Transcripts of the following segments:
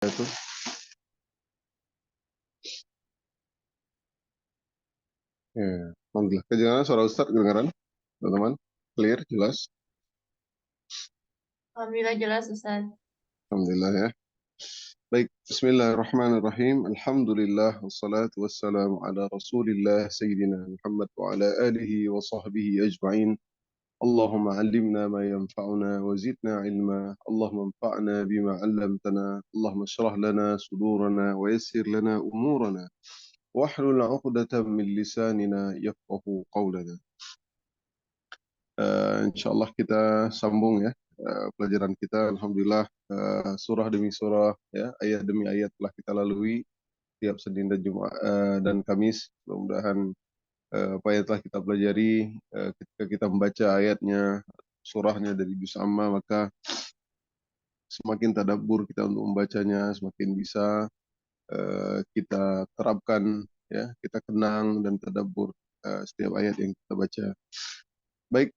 itu. Ya, alhamdulillah. Kedengaran suara Ustaz kedengaran, teman-teman? Clear, jelas. Alhamdulillah jelas Ustaz. Alhamdulillah ya. Baik, Bismillahirrahmanirrahim. Alhamdulillah wassalatu wassalamu ala Rasulillah Sayyidina Muhammad wa ala alihi wa sahbihi ajma'in. Allahumma 'allimna ma yanfa'una wa zidna 'ilma. Allahumma anfa'na bima 'allamtana. Allahumma shrah lana sudurana wa yassir lana umurana. Wahlul 'uqdatam min lisanina yafqahu qawlana. Insyaallah kita sambung ya pelajaran kita. Alhamdulillah surah demi surah ya, ayat demi ayat telah kita lalui tiap Senin dan Jumat dan Kamis. Mudah-mudahan apa yang telah kita pelajari ketika kita membaca ayatnya, surahnya dari juz amma, maka semakin tadabbur kita untuk membacanya, semakin bisa kita terapkan ya, kita kenang dan tadabbur setiap ayat yang kita baca. Baik,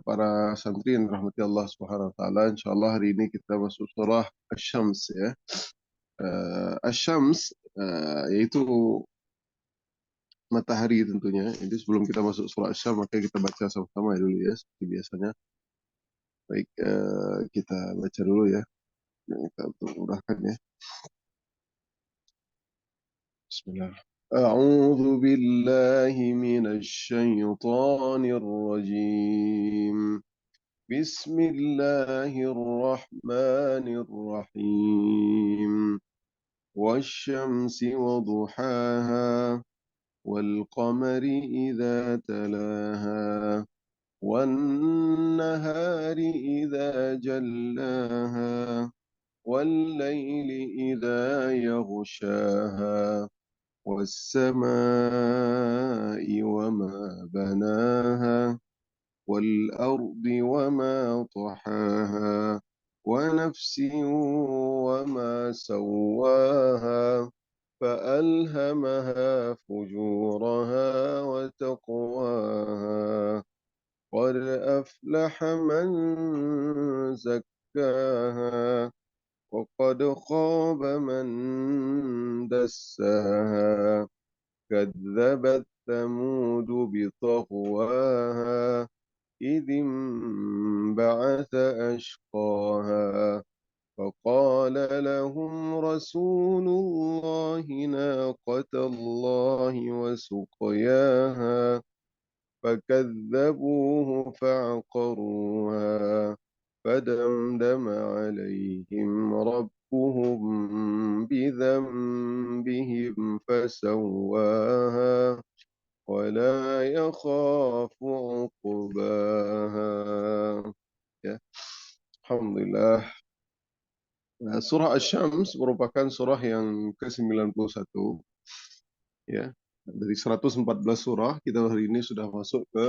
para santri yang dirahmati Allah Subhanahu wa taala, insyaallah hari ini kita masuk surah Asy-Syams ya. Asy-Syams yaitu matahari tentunya. Jadi sebelum kita masuk surah Asy-Syams maka kita baca sama-sama dulu ya seperti biasanya. Baik, kita baca dulu ya. Kita untuk mudahkan ya. Bismillah. أعوذ بالله من الشيطان الرجيم. بسم الله الرحمن الرحيم. والشمس وضحاها والقمر إذا تلاها والنهار إذا جلاها والليل إذا يغشاها والسماء وما بناها والأرض وما طحاها ونفس وما سواها فألهمها فجورها وتقواها قد أفلح من زكاها وقد خاب من دساها كذبت ثمود بطغواها إذ انبعث أشقاها فقال لهم رسول الله ناقة الله وسقياها فكذبوه فعقروها فدمدم عليهم ربهم بذنبهم فسواها ولا يخاف عقباها. Ya, Alhamdulillah. Nah, surah Asy-Syams merupakan surah yang ke-91 ya. Dari 114 surah, kita hari ini sudah masuk ke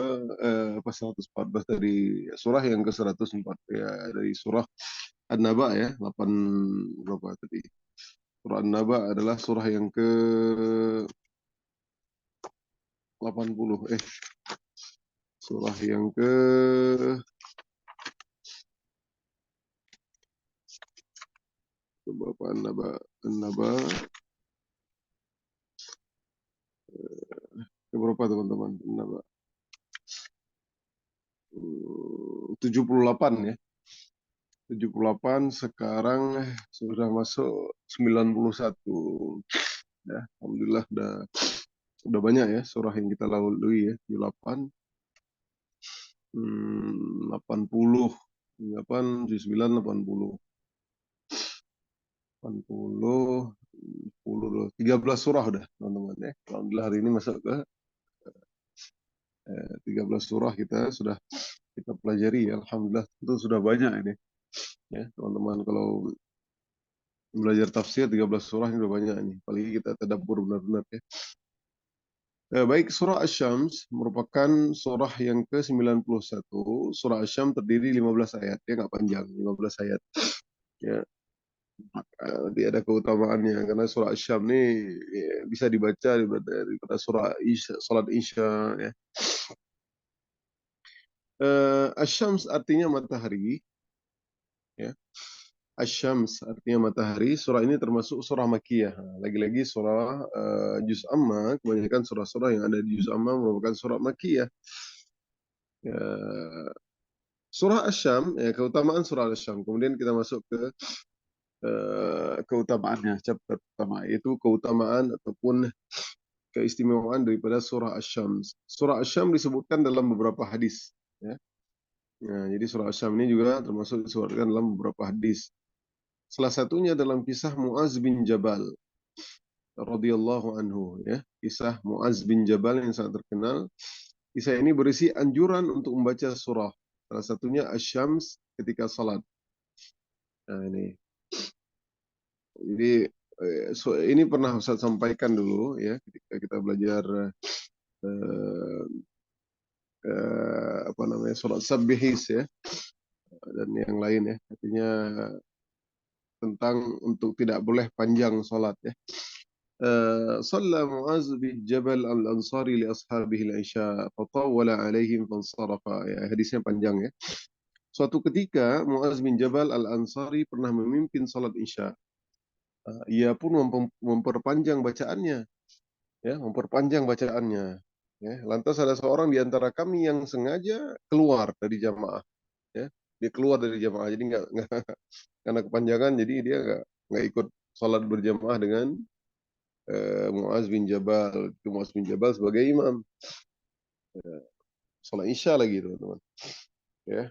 114 dari surah yang ke-104 ya, dari surah An-Naba ya, 8 berapa tadi? Surah An-Naba adalah surah yang ke-80 surah yang ke berapa An-Naba? An-Naba berapa teman-teman? An-Naba 78 ya. 78 sekarang sudah masuk 91 ya. Alhamdulillah udah banyak ya surah yang kita lalui ya, di 80 79 80 80 10 13 surah udah teman-teman ya. Alhamdulillah hari ini masuk ke 13 surah kita pelajari ya. Alhamdulillah itu sudah banyak ini ya teman-teman. Kalau belajar tafsir 13 surah ini udah banyak ini. Apalagi kita tadabbur benar-benar ya. Baik, surah Asy-Syams merupakan surah yang ke-91. Surah Asy-Syams terdiri 15 ayat, dia nggak panjang, 15 ayat. Ya, nanti ada keutamaannya karena surah Asy-Syams ini ya, bisa dibaca daripada surah Isya, salat Isya ya. Asy-Syams artinya matahari ya. Asy-Syams artinya matahari. Surah ini termasuk surah Makkiyah. Lagi-lagi surah Juz Amma, kebanyakan surah-surah yang ada di Juz Amma merupakan surah Makkiyah. Ya, surah Asy-Syam, ya, keutamaan surah Asy-Syam. Kemudian kita masuk ke keutamaannya, chapter pertama, yaitu keutamaan ataupun keistimewaan daripada surah Asy-Syams. Surah Asy-Syam disebutkan dalam beberapa hadis. Ya. Nah, jadi surah Asy-Syam ini juga termasuk disebutkan dalam beberapa hadis. Salah satunya dalam kisah Muaz bin Jabal radhiyallahu anhu, ya. Kisah Muaz bin Jabal yang sangat terkenal. Kisah ini berisi anjuran untuk membaca surah. Salah satunya Asy-Syams ketika salat. Nah, ini. Jadi ini pernah Ustaz sampaikan dulu, ya, ketika kita belajar eh, apa namanya, surat Sabbihis, ya, dan yang lain, ya, artinya tentang untuk tidak boleh panjang salat, ya. Shalla Muaz bin Jabal al-Ansari li ashabihi al-Isya fatawwala alaihim fansarafa. Ya, hadisnya panjang, ya. Suatu ketika Muaz bin Jabal al-Ansari pernah memimpin salat Isya. Ia pun memperpanjang bacaannya, ya, memperpanjang bacaannya. Ya, lantas ada seorang di antara kami yang sengaja keluar dari jamaah. Ya, dia keluar dari jamaah, jadi nggak karena kepanjangan, jadi dia nggak ikut salat berjamaah dengan Muaz bin Jabal. Itu Muaz bin Jabal sebagai imam salat Isya lagi, teman-teman. Ya.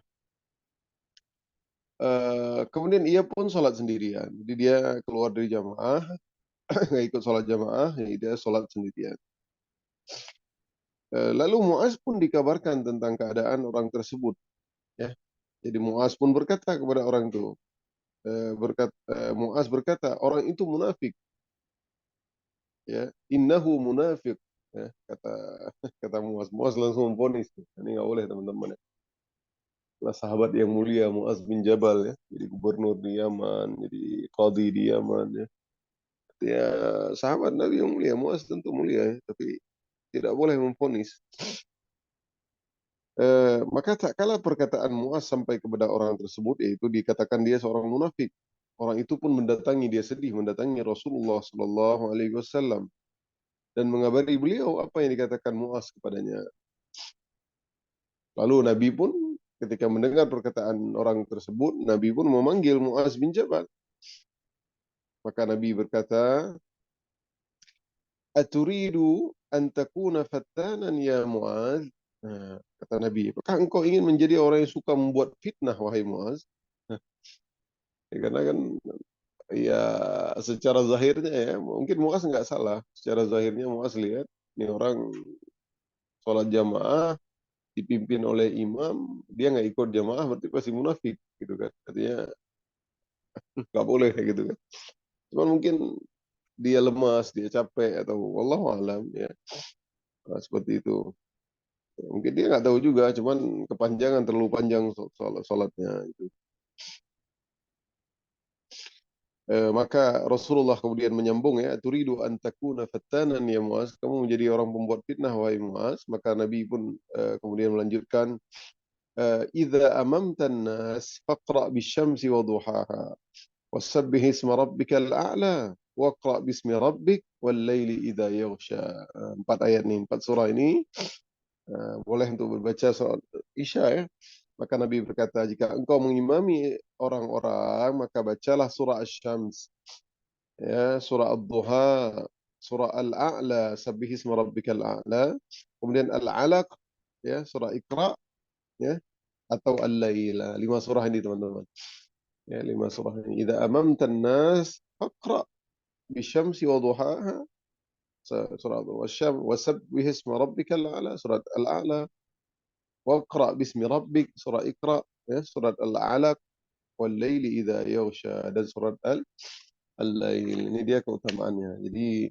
Kemudian ia pun salat sendirian. Jadi dia keluar dari jamaah, nggak ikut salat jamaah, jadi dia salat sendirian. Lalu Muaz pun dikabarkan tentang keadaan orang tersebut. Ya. Jadi Muaz pun berkata kepada orang itu, Muaz berkata, orang itu munafik. Ya, innahu munafik. Ya, kata Muaz. Muaz langsung memvonis. Ini nggak boleh, teman-teman. Ya. Lah sahabat yang mulia Muaz bin Jabal, ya, jadi gubernur di Yaman, jadi qadhi di Yaman, ya. Ya, sahabat Nabi yang mulia, Muaz tentu mulia, ya, tapi tidak boleh memvonis. Maka tak kala perkataan Muaz sampai kepada orang tersebut, yaitu dikatakan dia seorang munafik. Orang itu pun mendatangi, dia sedih mendatangi Rasulullah Sallallahu Alaihi Wasallam dan mengabari beliau apa yang dikatakan Muaz kepadanya. Lalu Nabi pun ketika mendengar perkataan orang tersebut, Nabi pun memanggil Muaz bin Jabal. Maka Nabi berkata, "Aturidu an takuna fattanan ya Muaz?" Nah, kata Nabi, apakah engkau ingin menjadi orang yang suka membuat fitnah, wahai Muaz? Ya, karena kan, ya, secara zahirnya, ya, mungkin Muaz nggak salah. Secara zahirnya Muaz lihat ini orang sholat jamaah dipimpin oleh imam, dia nggak ikut jamaah berarti pasti munafik, gitu kan? Artinya nggak boleh kayak gitu kan? Cuman mungkin dia lemas, dia capek, atau wallahu alam, ya, nah, seperti itu. Mungkin dia nggak tahu juga, cuman kepanjangan, terlalu panjang sholatnya itu. Maka Rasulullah kemudian menyambung, ya, turidu an takuna fattanan ya Muaz, kamu menjadi orang pembuat fitnah wahai Muaz. Maka Nabi pun kemudian melanjutkan, idza amamtan nas faqra bisyamsi wa duhaha wasabbih isma rabbikal a'la waqra bismi rabbik wal laili idza yaghsha. Empat ayat ini, empat surah ini boleh untuk berbaca salat Isya, ya. Maka Nabi berkata, jika engkau mengimami orang-orang, maka bacalah surah Asy-Syams, ya, surah Ad-Duha, surah Al-A'la, sabbih isma rabbikal a'la, kemudian Al-Alaq, ya, surah Iqra, ya, atau Al-Lail. Lima surah ini, teman-teman. Ya, lima surah ini. Idza amamtan nas faqra bisyamsi wa duhaha, surah Wasyam, wasabbih isma rabbikal a'la, surat Al-A'la, waqra bismi rabbik, surah Iqra, ya, surat Al-Alaq, wal laili idza yaghsha, dan surat Al-Lail. Ini dia keutamaannya. Jadi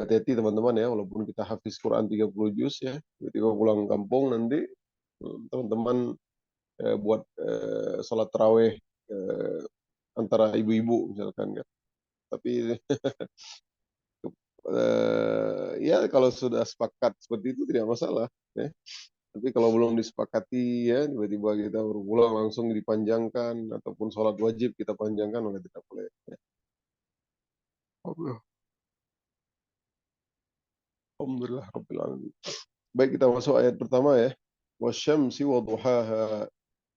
hati-hati, teman-teman, ya, walaupun kita hafiz Quran 30 juz, ya, ketika pulang kampung nanti teman-teman buat salat tarawih eh, antara ibu-ibu misalkan, kan. Tapi ya, kalau sudah sepakat seperti itu tidak masalah, ya. Tapi kalau belum disepakati ya, tiba-tiba kita baru pulang langsung dipanjangkan, ataupun sholat wajib kita panjangkan, maka tidak boleh. Ya. Alhamdulillah Rabbil Alamin. Baik, kita masuk ayat pertama ya. Wasyamsi wa duhaha.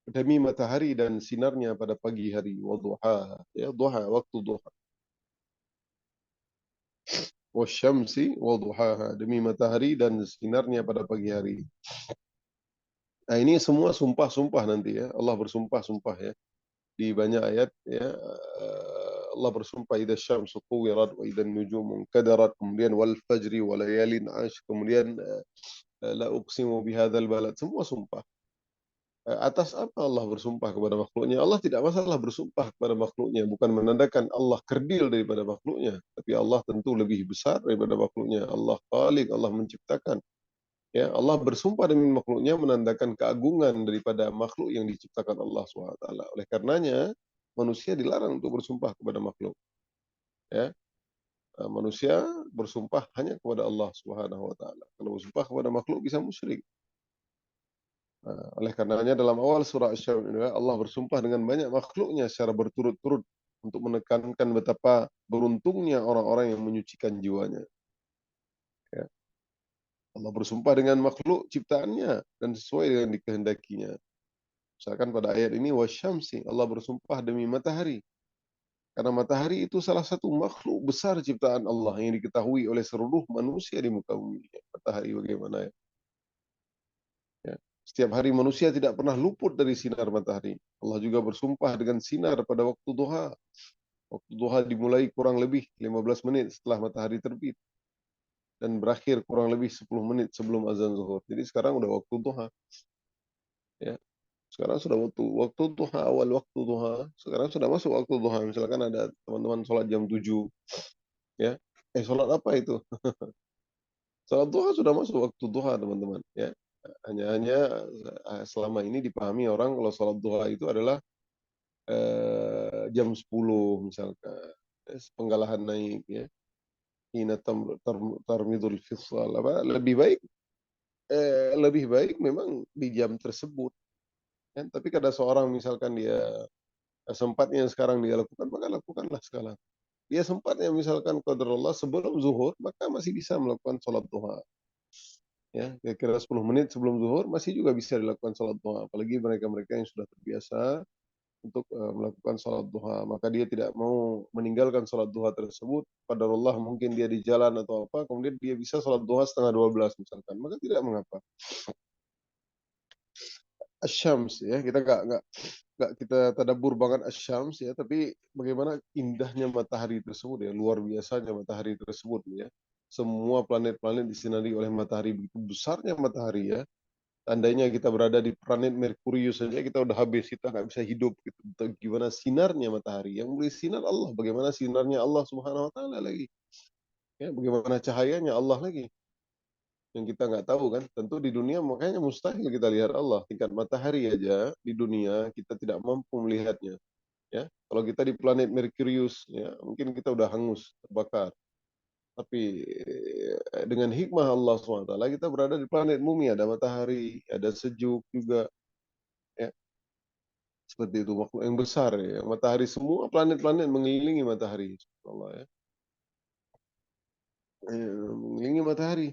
Demi matahari dan sinarnya pada pagi hari. Wa duhaha. Ya, duha, waktu duha. Wasyamsi wa duhaha. Demi matahari dan sinarnya pada pagi hari. Nah, ini semua sumpah-sumpah nanti ya. Allah bersumpah-sumpah ya. Di banyak ayat ya, Allah bersumpah idza syamsu kuwirat wa idza nujumu kadarat, kemudian wal fajri wa layalin ash, kemudian la uqsimu bihadzal balad, semua sumpah. Atas apa Allah bersumpah kepada makhluknya? Allah tidak masalah bersumpah kepada makhluknya, bukan menandakan Allah kerdil daripada makhluknya, tapi Allah tentu lebih besar daripada makhluknya. Allah Khaliq, Allah menciptakan. Ya, Allah bersumpah demi makhluknya menandakan keagungan daripada makhluk yang diciptakan Allah SWT. Oleh karenanya, manusia dilarang untuk bersumpah kepada makhluk. Ya, manusia bersumpah hanya kepada Allah SWT. Kalau bersumpah kepada makhluk bisa musyrik. Oleh karenanya dalam awal surah Asy-Syams ini Allah bersumpah dengan banyak makhluknya secara berturut-turut untuk menekankan betapa beruntungnya orang-orang yang menyucikan jiwanya. Ya. Allah bersumpah dengan makhluk ciptaannya dan sesuai dengan dikehendakinya. Misalkan pada ayat ini wasyamsi, Allah bersumpah demi matahari. Karena matahari itu salah satu makhluk besar ciptaan Allah yang diketahui oleh seluruh manusia di muka bumi. Matahari bagaimana ya? Ya. Setiap hari manusia tidak pernah luput dari sinar matahari. Allah juga bersumpah dengan sinar pada waktu duha. Waktu duha dimulai kurang lebih 15 menit setelah matahari terbit dan berakhir kurang lebih 10 menit sebelum azan zuhur. Jadi sekarang udah waktu duha. Ya. Sekarang sudah waktu duha, awal waktu duha. Sekarang sudah masuk waktu duha. Misalkan ada teman-teman sholat jam 7. Ya. Sholat apa itu? Sholat duha sudah masuk waktu duha, teman-teman. Ya. Hanya selama ini dipahami orang kalau sholat duha itu adalah jam 10 misalkan. Penggalahan naik ya. Hina tarmidul fisal. Lebih baik memang di jam tersebut. Kan? Tapi kada seorang misalkan dia sempatnya sekarang dia lakukan, maka lakukanlah sekarang. Dia sempatnya misalkan qadarullah sebelum zuhur, maka masih bisa melakukan sholat duha. Ya, kira-kira 10 menit sebelum zuhur masih juga bisa dilakukan sholat duha. Apalagi mereka-mereka yang sudah terbiasa untuk melakukan sholat duha. Maka dia tidak mau meninggalkan sholat duha tersebut. Qadarullah mungkin dia di jalan atau apa, kemudian dia bisa sholat duha setengah 12 misalkan. Maka tidak mengapa. Asyams ya, kita nggak kita tadabbur banget asyams ya, tapi bagaimana indahnya matahari tersebut ya, luar biasanya matahari tersebut ya. Semua planet-planet disinari oleh matahari, begitu besarnya matahari ya. Andainya kita berada di planet Merkurius saja kita udah habis, kita nggak bisa hidup gitu. Gimana sinarnya matahari yang boleh sinar Allah, bagaimana sinarnya Allah Subhanahu Wa Taala lagi ya, bagaimana cahayanya Allah lagi yang kita nggak tahu kan. Tentu di dunia makanya mustahil kita lihat Allah. Tingkat matahari aja di dunia kita tidak mampu melihatnya ya. Kalau kita di planet Merkurius ya mungkin kita udah hangus terbakar, tapi dengan hikmah Allah SWT kita berada di planet bumi, ada matahari, ada sejuk juga ya. Seperti itu makhluk yang besar ya. Matahari, semua planet-planet mengelilingi matahari. Allah ya. Mengelilingi matahari.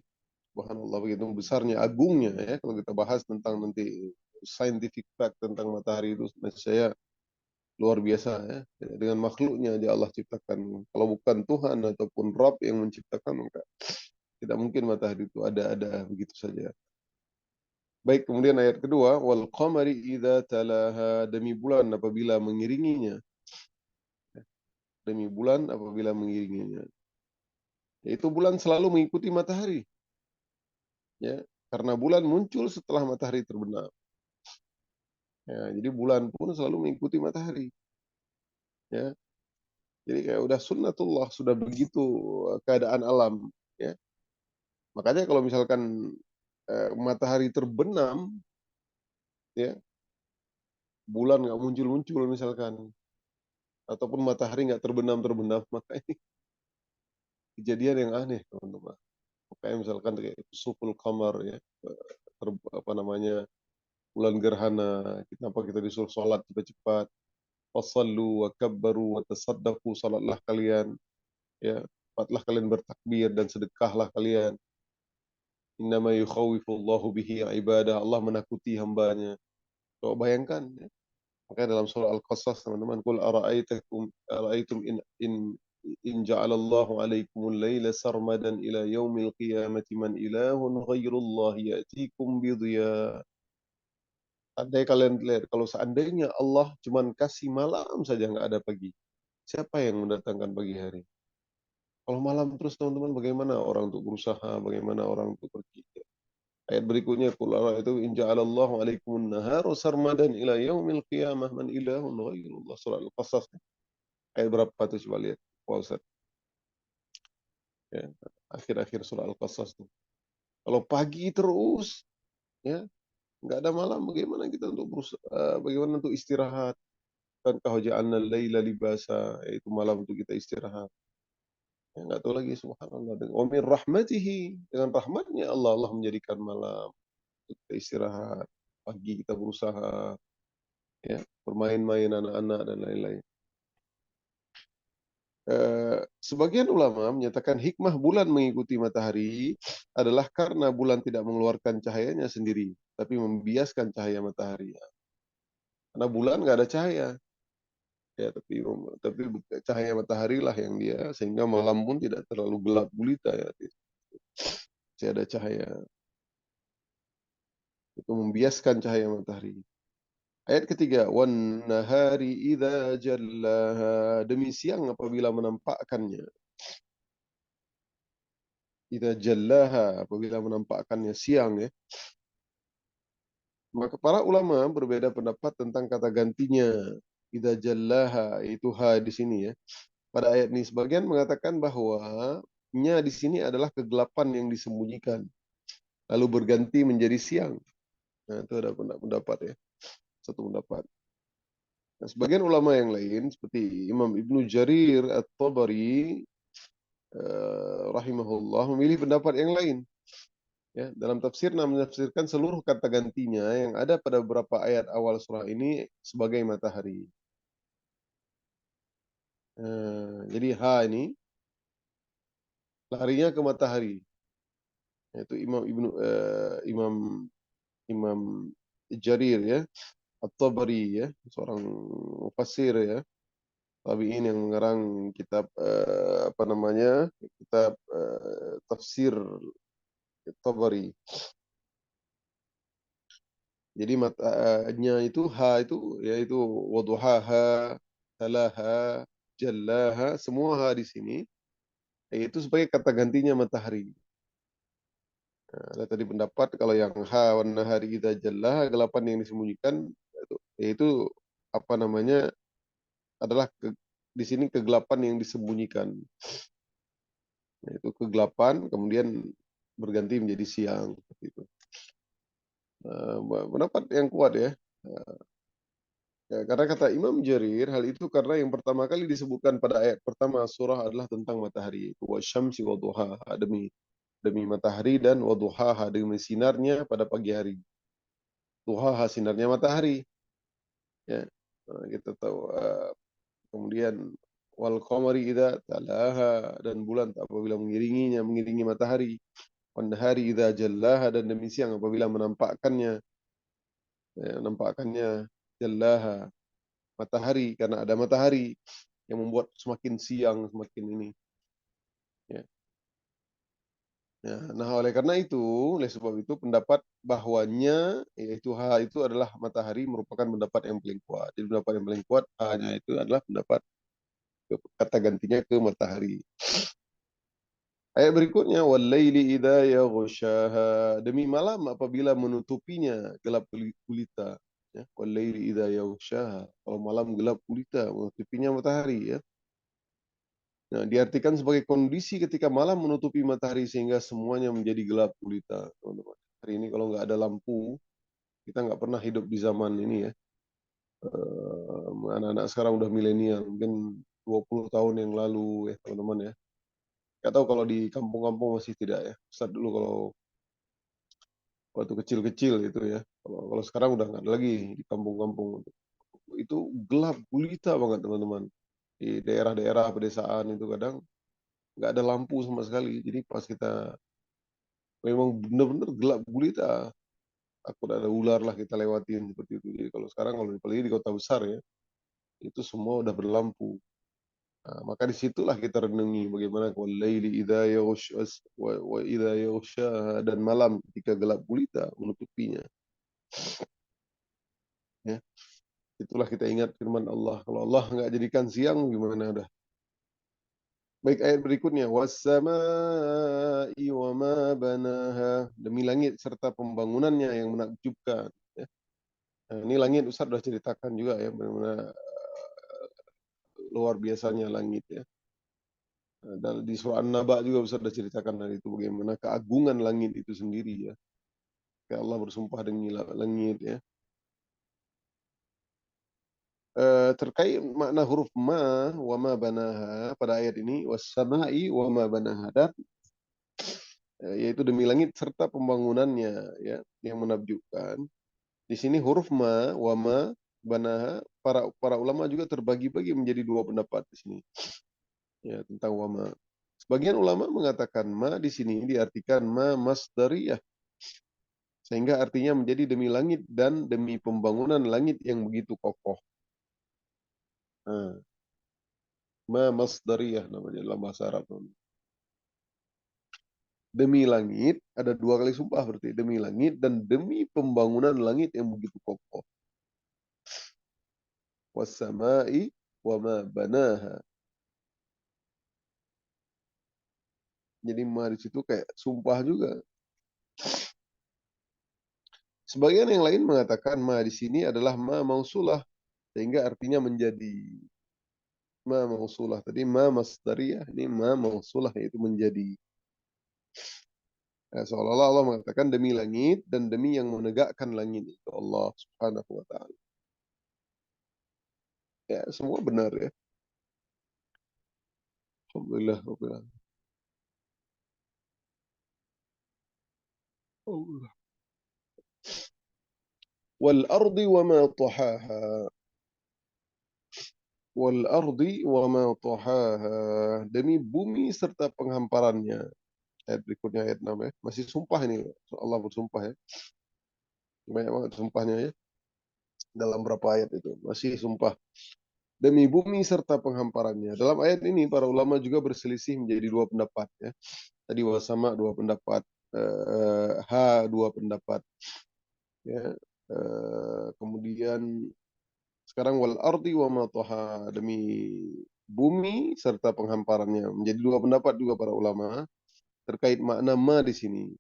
Subhanallah, begitu besarnya, agungnya ya. Kalau kita bahas tentang nanti scientific fact tentang matahari itu, saya luar biasa ya. Dengan makhluknya aja Allah ciptakan. Kalau bukan Tuhan ataupun Rabb yang menciptakan, maka tidak mungkin matahari itu ada begitu saja. Baik, kemudian ayat kedua, wal qamari idza talaha, demi bulan apabila mengiringinya. Demi bulan apabila mengiringinya. Yaitu bulan selalu mengikuti matahari. Ya, karena bulan muncul setelah matahari terbenam. Ya, jadi bulan pun selalu mengikuti matahari. Ya, jadi kayak udah sunnatullah, sudah begitu keadaan alam. Ya, makanya kalau misalkan matahari terbenam, ya, bulan nggak muncul-muncul misalkan, ataupun matahari nggak terbenam-terbenam, maka ini kejadian yang aneh, teman-teman. Kayak misalkan kayak suful kamar ya. apa namanya, bulan gerhana, kenapa kita disuruh sholat cepat-cepat. Fasallu wa kabbaru wa tasaddaqu, salatlah kalian, ya, cepatlah kalian bertakbir dan sedekahlah kalian. Innama yukhawwifullahu bihi ibadah, Allah menakuti hambanya. Coba bayangkan, ya. Makanya dalam surah Al-Qasas, teman-teman, qul ara'aitum in ja'alallahu 'alaikumul laila sarmadan ila yaumil qiyamati man ilahun ghairullahi ya'tikum bidhiya. Andai kalian lihat, kalau seandainya Allah cuman kasih malam saja, nggak ada pagi, siapa yang mendatangkan pagi hari? Kalau malam terus, teman-teman, bagaimana orang untuk berusaha, bagaimana orang untuk pergi? Ayat berikutnya, qul ara'aitum in ja'alallahu 'alaikumun nahara sarmadan ila yaumil qiyamah man ilahun ghairullah. Surah Al-Qasas. Ayat berapa tuh, coba lihat, Pak Ustaz? Ya, akhir-akhir surah Al-Qasas tuh. Kalau pagi terus, ya, nggak ada malam, bagaimana kita untuk berusaha, bagaimana untuk istirahat? Kan ja'alna al-laila libasa, yaitu malam untuk kita istirahat. Ya, nggak tahu lagi, subhanallah. Wa min rahmatihi, dengan rahmatnya Allah, Allah menjadikan malam untuk kita istirahat. Pagi kita berusaha, ya, bermain-main anak-anak dan lain-lain. Sebagian ulama menyatakan hikmah bulan mengikuti matahari adalah karena bulan tidak mengeluarkan cahayanya sendiri, tapi membiaskan cahaya matahari. Karena bulan nggak ada cahaya, ya, tapi cahaya matahari lah yang dia, sehingga malam pun tidak terlalu gelap gulita, ya, masih ada cahaya. Itu membiaskan cahaya matahari. Ayat ketiga, wan nahari idza jallaha, demi siang apabila menampakkannya. Idza jallaha, apabila menampakkannya siang, ya. Maka para ulama berbeda pendapat tentang kata gantinya. Idza jallaha, itu ha di sini, ya. Pada ayat ini sebagian mengatakan bahwa nya di sini adalah kegelapan yang disembunyikan, lalu berganti menjadi siang. Nah, itu ada pendapat, ya. Satu pendapat. Nah, sebagian ulama yang lain seperti Imam Ibnu Jarir At-Tabari rahimahullah memilih pendapat yang lain. Ya, dalam tafsirnya menafsirkan seluruh kata gantinya yang ada pada beberapa ayat awal surah ini sebagai matahari. Jadi ha ini larinya ke matahari. Yaitu Imam Imam Jarir, ya, At-Tabari, ya, seorang mufassir, ya, tabi'in yang mengarang kitab apa namanya? Kitab tafsir Tabari. Jadi matanya itu ha itu yaitu waduhaha, talaha, jallaha, semua ha di sini yaitu sebagai kata gantinya matahari. Nah, ada tadi pendapat kalau yang ha wan nahari idza jallaha, gelapan yang disembunyikan, yaitu apa namanya, adalah di sini kegelapan yang disembunyikan. Yaitu kegelapan kemudian berganti menjadi siang, seperti itu. Pendapat yang kuat, ya. Ya, karena kata Imam Jarir, hal itu karena yang pertama kali disebutkan pada ayat pertama surah adalah tentang matahari. Wasyamsi waduhaha, demi matahari, dan waduhaha, demi sinarnya pada pagi hari. Duhaha, sinarnya matahari. Ya, kita tahu. Kemudian wal qamari idza talaha, dan bulan apabila mengiringi matahari. Wan nahari idza jallaha, dan demi siang apabila menampakkannya, jallaha, matahari, karena ada matahari yang membuat semakin siang, semakin ini. Ya. Ya, nah, oleh karena itu, oleh sebab itu pendapat bahwanya yaitu H itu adalah matahari merupakan pendapat yang paling kuat. Jadi pendapat yang paling kuat H-nya itu adalah pendapat kata gantinya ke matahari. Ayat berikutnya, wal-laili idza yaghshaha, demi malam apabila menutupinya gelap gulita. Ya, wal-laili idza yaghshaha, kalau malam gelap gulita menutupinya matahari, ya. Nah, diartikan sebagai kondisi ketika malam menutupi matahari sehingga semuanya menjadi gelap gulita, teman-teman. Hari ini kalau nggak ada lampu, kita nggak pernah hidup di zaman ini, ya. Anak-anak sekarang udah milenial, mungkin 20 tahun yang lalu, ya, teman-teman, ya. Nggak tahu kalau di kampung-kampung masih tidak, ya. Ustaz dulu kalau waktu kecil-kecil itu ya. Kalau sekarang udah nggak ada lagi di kampung-kampung. Itu gelap gulita banget teman-teman. Di daerah-daerah pedesaan itu kadang nggak ada lampu sama sekali. Jadi pas kita memang benar-benar gelap gulita. Takut ada ular lah kita lewatin seperti itu. Jadi kalau sekarang kalau apalagi di kota besar ya, itu semua udah berlampu. Nah, maka disitulah kita renungi bagaimana walaili idza yaghshas wa idza yaghsha dan malam ketika gelap gulita menutupinya. Ya, itulah kita ingat firman Allah. Kalau Allah nggak jadikan siang gimana dah. Baik ayat berikutnya wassama'i wa ma banaha demi langit serta pembangunannya yang menakjubkan. Ya. Nah, ini langit Ustaz sudah ceritakan juga ya bagaimana luar biasanya langit ya. Dan di surah An-Naba juga Ustaz sudah ceritakan hal itu bagaimana keagungan langit itu sendiri ya. Kayak Allah bersumpah demi langit ya. Terkait makna huruf ma wa ma banaha pada ayat ini was-sama'i wa ma banaha dan yaitu demi langit serta pembangunannya ya yang menakjubkan. Di sini huruf ma wa ma banaha para ulama juga terbagi-bagi menjadi dua pendapat di sini ya tentang wa ma. Sebagian ulama mengatakan ma di sini diartikan ma masdariyah sehingga artinya menjadi demi langit dan demi pembangunan langit yang begitu kokoh. Nah, ma masdariyah namanya dalam bahasa Arab. Demi langit, ada dua kali sumpah berarti. Demi langit dan demi pembangunan langit yang begitu kokoh. Wassama'i wa ma banaha. Jadi ma di situ kayak sumpah juga. Sebagian yang lain mengatakan ma di sini adalah ma mausulah sehingga artinya menjadi ma mausulah. Tadi ma masdariyah, ini ma mausulah yaitu menjadi. Ya, seolah-olah Allah mengatakan demi langit dan demi yang menegakkan langit itu Allah Subhanahu wa taala. Ya, semua benar ya. Alhamdulillah rabbil alamin. Wal ardi wa ma tahaha. Wal ardi wa ma tahaha. Demi bumi serta penghamparannya. Ayat berikutnya ayat 6 ya. Masih sumpah ini. Allah bersumpah ya. Banyak banget sumpahnya ya. Dalam berapa ayat itu. Masih sumpah. Demi bumi serta penghamparannya. Dalam ayat ini para ulama juga berselisih menjadi dua pendapat ya. Tadi wasama dua pendapat. Ha dua pendapat. Ya. Kemudian sekarang wal ardi wa ma taha demi bumi serta penghamparannya. Menjadi dua pendapat juga para ulama terkait makna ma di sini.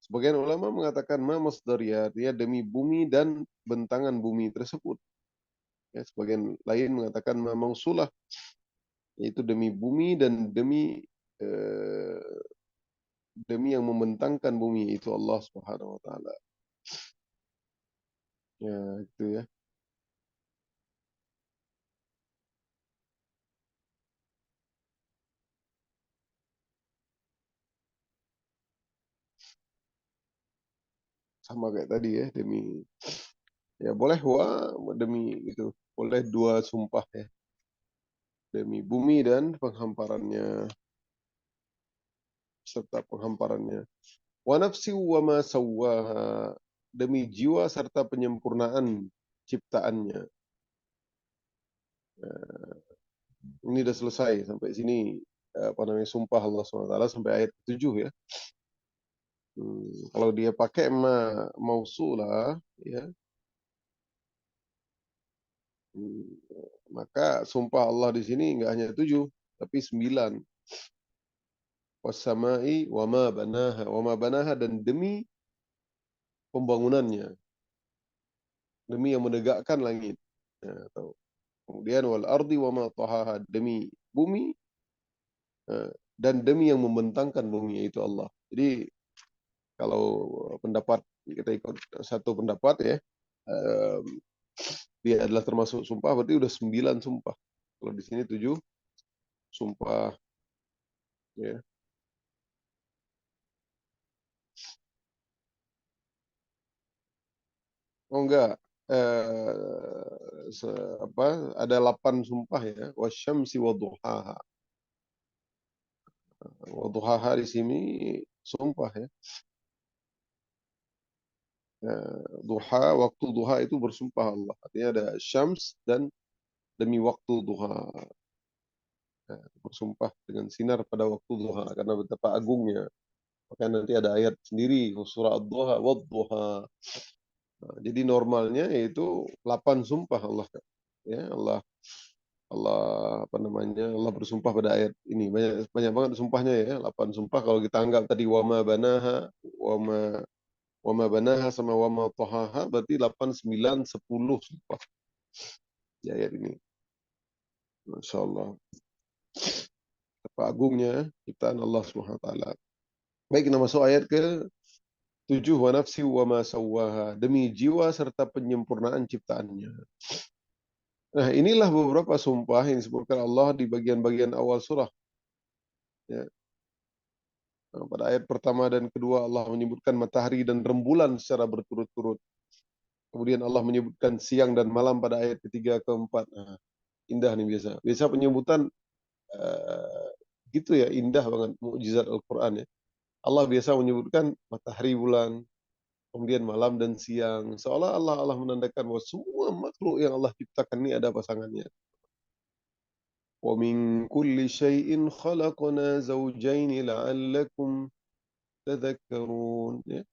Sebagian ulama mengatakan ma masdariyah, artinya demi bumi dan bentangan bumi tersebut. Ya, sebagian lain mengatakan ma mausulah, yaitu demi bumi dan eh, demi yang membentangkan bumi itu Allah Subhanahu wa taala. Ya, itu ya. Sama kayak tadi ya, demi ya boleh wa demi itu. Boleh dua sumpah ya. Demi bumi dan penghamparannya serta penghamparannya. Wa nafsi wa ma sawwaha demi jiwa serta penyempurnaan ciptaannya. Ini sudah selesai sampai sini apa namanya sumpah Allah SWT sampai ayat 7 ya. Kalau dia pakai mausulah ya, hmm, maka sumpah Allah di sini enggak hanya 7 tapi 9. Wassama'i wa ma banaha dan demi pembangunannya, demi yang menegakkan langit. Ya, atau kemudian wal ardi wa ma tahaha demi bumi dan demi yang membentangkan bumi yaitu Allah. Jadi kalau pendapat kita ikut satu pendapat ya, eh, dia adalah termasuk sumpah berarti udah 9 sumpah. Kalau di sini 7 sumpah ya. Oh enggak. Apa, ada 8 sumpah ya. Wasyamsi wadduhaha. Wadduhaha di sini sumpah ya. Duha, waktu duha itu bersumpah Allah. Artinya ada syams dan demi waktu duha. Bersumpah dengan sinar pada waktu duha karena betapa agungnya. Maka nanti ada ayat sendiri surah ad-duha wad-duha. Nah, jadi normalnya yaitu 8 sumpah Allah. Ya, Allah apa namanya? Allah bersumpah pada ayat ini. Banyak banyak banget sumpahnya ya. 8 sumpah kalau kita anggap tadi wama banaha, wama wama banaha sama wama tohaha berarti 8 9 10 sumpah di ayat ini. Masya Allah. Apa agungnya ciptaan Allah Subhanahu wa taala. Baik, kita masuk ayat ke 7 wa nafsi wa ma sawwaha, demi jiwa serta penyempurnaan ciptaannya. Nah, inilah beberapa sumpah yang disebutkan Allah di bagian-bagian awal surah. Ya. Nah, pada ayat pertama dan kedua Allah menyebutkan matahari dan rembulan secara berturut-turut. Kemudian Allah menyebutkan siang dan malam pada ayat ketiga keempat. Nah, indah nih biasa. Biasa penyebutan uh, gitu ya, indah banget mukjizat Al-Qur'an ya. Allah biasa menyebutkan matahari, bulan, kemudian malam dan siang. Seolah Allah menandakan bahwa semua makhluk yang Allah ciptakan ini ada pasangannya. Wa min kulli syai'in khalaqna zawjayn la'allakum tadhakkarun. Ya.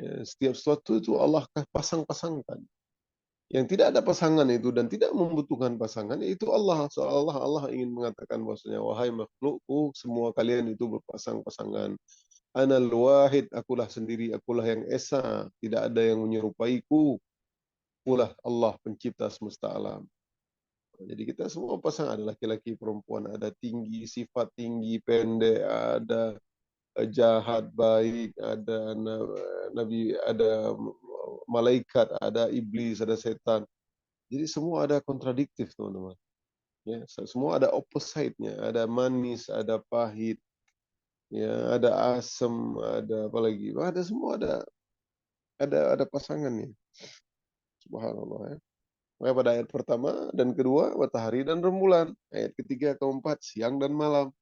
Ya, setiap sesuatu itu Allah pasang-pasangkan. Yang tidak ada pasangan itu dan tidak membutuhkan pasangan itu Allah. Seolah Allah ingin mengatakan bahwasanya wahai makhlukku semua kalian itu berpasang-pasangan. Anal wahid, akulah sendiri, akulah yang esa, tidak ada yang menyerupaiku. Akulah Allah pencipta semesta alam. Jadi kita semua pasang, ada laki-laki, perempuan, ada tinggi, sifat tinggi, pendek, ada jahat, baik, ada nabi, ada malaikat, ada iblis, ada setan. Jadi semua ada kontradiktif, teman-teman. Ya, semua ada opposite-nya, ada manis, ada pahit, ya, ada asam, ada apa lagi? Ada semua ada pasangannya. Subhanallah ya. Maka pada ayat pertama dan kedua, matahari dan rembulan. Ayat ketiga, keempat, siang dan malam.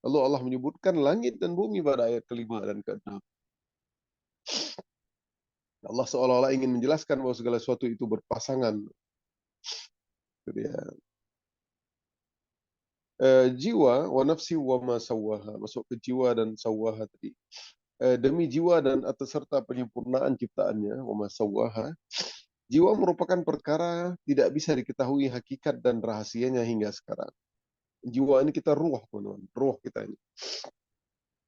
Lalu Allah menyebutkan langit dan bumi pada ayat kelima dan keenam. Allah seolah-olah ingin menjelaskan bahwa segala sesuatu itu berpasangan. Itu dia. Jiwa, wa nafsi wa ma sawaha. Masuk ke jiwa dan sawaha tadi. Demi jiwa dan atas serta penyempurnaan ciptaannya, wa ma sawaha. Jiwa merupakan perkara tidak bisa diketahui hakikat dan rahasianya hingga sekarang. Jiwa ini kita ruh, teman-teman. Ruh kita ini.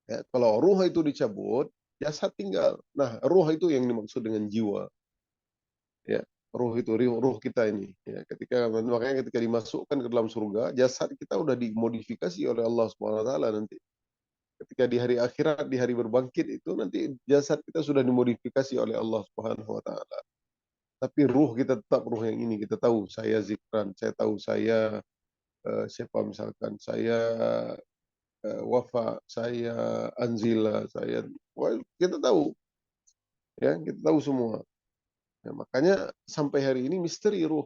Ya, kalau ruh itu dicabut, jasad tinggal. Nah, ruh itu yang dimaksud dengan jiwa. Ya, ruh itu ruh kita ini. Ya, makanya ketika dimasukkan ke dalam surga, jasad kita udah dimodifikasi oleh Allah Subhanahu Wa Taala nanti. Ketika di hari akhirat, di hari berbangkit itu nanti jasad kita sudah dimodifikasi oleh Allah Subhanahu Wa Taala. Tapi ruh kita tetap ruh yang ini. Kita tahu saya Zikran, saya tahu saya siapa misalkan saya Wafa, saya Anzila, saya kita tahu ya, kita tahu semua. Ya, makanya sampai hari ini misteri ruh.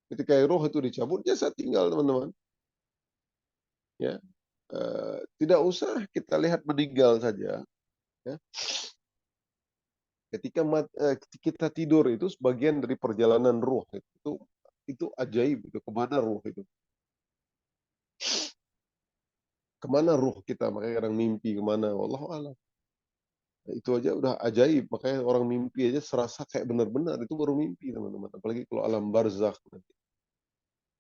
Ketika roh itu dicabut, jasad tinggal, teman-teman. Ya, tidak usah kita lihat meninggal saja. Ya. Ketika kita tidur itu sebagian dari perjalanan ruh itu ajaib itu kemana ruh itu kemana ruh kita makanya kadang mimpi kemana wallahu a'lam. Itu aja udah ajaib. Makanya orang mimpi aja serasa kayak benar-benar. Itu baru mimpi, teman-teman. Apalagi kalau alam barzakh nanti.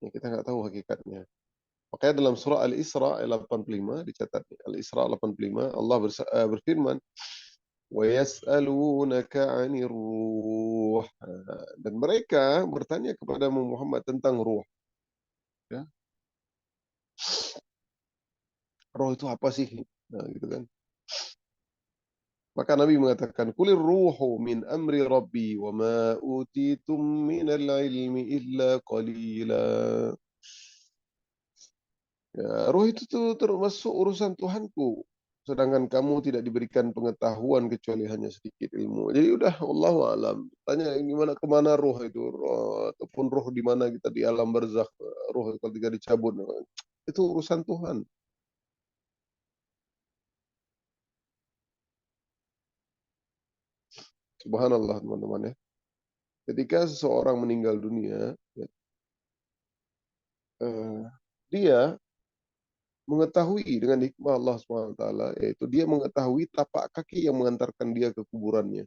Ya, kita nggak tahu hakikatnya. Makanya dalam surah Al-Isra ayat 85 dicatat. Al-Isra 85 Allah berfirman, وَيَسْأَلُونَكَ عَنِ الرُّوحِ. Dan mereka bertanya kepada Muhammad tentang ruh. Ya. Roh itu apa sih? Nah, gitu kan. Maka Nabi mengatakan, "Qulir ruhu min amri rabbi wa ma utitum minal ilmi illa qalila." Ya, roh itu tuh termasuk urusan Tuhanku. sedangkan kamu tidak diberikan pengetahuan kecuali hanya sedikit ilmu. Jadi udah wallahu alam. Tanya gimana kemana roh itu, roh, ataupun roh di mana kita di alam barzakh, roh ketika dicabut, itu urusan Tuhan. Subhanallah teman-teman ya. Ketika seseorang meninggal dunia, ya, eh, dia mengetahui dengan hikmah Allah SWT, yaitu dia mengetahui tapak kaki yang mengantarkan dia ke kuburannya.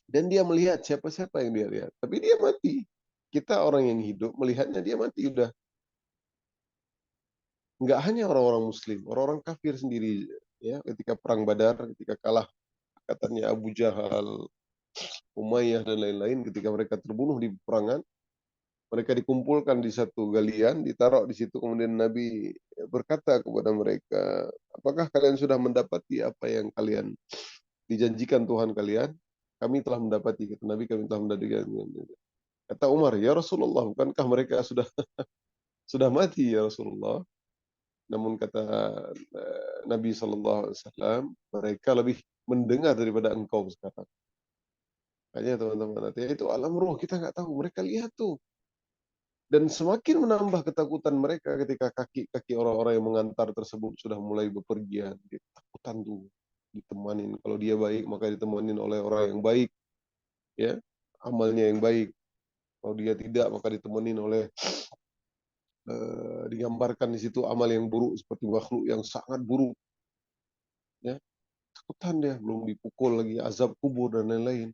Dan dia melihat siapa-siapa yang dia lihat. Tapi dia mati. Kita orang yang hidup melihatnya dia mati udah. Nggak hanya orang-orang muslim, orang-orang kafir sendiri. Ya, ketika perang Badar, ketika kalah katanya Abu Jahal, Umayyah dan lain-lain, ketika mereka terbunuh di peperangan, mereka dikumpulkan di satu galian, ditaruh di situ, kemudian Nabi berkata kepada mereka, apakah kalian sudah mendapati apa yang kalian dijanjikan Tuhan kalian? Kami telah mendapati, kata Nabi, kami telah mendapati. Kata Umar, ya Rasulullah, bukankah mereka sudah mati ya Rasulullah? Namun kata Nabi SAW, mereka lebih mendengar daripada engkau sekarang. Makanya teman-teman, itu alam roh, kita nggak tahu. Mereka lihat tuh. Dan semakin menambah ketakutan mereka ketika kaki-kaki orang-orang yang mengantar tersebut sudah mulai bepergian. Dia ketakutan tuh ditemanin. Kalau dia baik, maka ditemanin oleh orang yang baik. Ya, amalnya yang baik. Kalau dia tidak, maka ditemanin oleh digambarkan di situ amal yang buruk seperti makhluk yang sangat buruk. Ya, takutan dia, belum dipukul lagi, azab kubur dan lain-lain.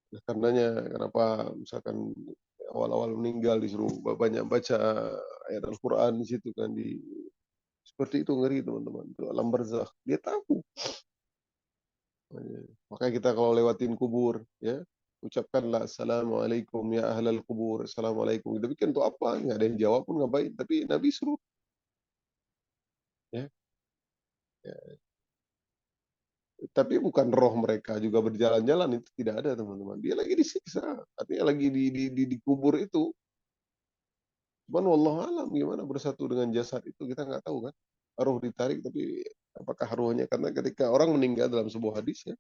Nah, karenanya kenapa misalkan awal-awal meninggal disuruh banyak baca ayat Al-Quran di situ kan seperti itu ngeri teman-teman. Itu alam barzakh. Dia tahu. Makanya kita kalau lewatin kubur, ya ucapkanlah assalamualaikum ya ahlal kubur, assalamualaikum. Tapi kan untuk apa? Nggak ada yang jawab pun ngapain. Tapi Nabi suruh. Ya. Ya. Tapi bukan roh mereka juga berjalan-jalan, itu tidak ada teman-teman. Dia lagi disiksa, artinya lagi di kubur itu. Cuman wallahu alam gimana bersatu dengan jasad itu kita nggak tahu kan. Roh ditarik tapi apakah rohnya, karena ketika orang meninggal dalam sebuah hadis ya,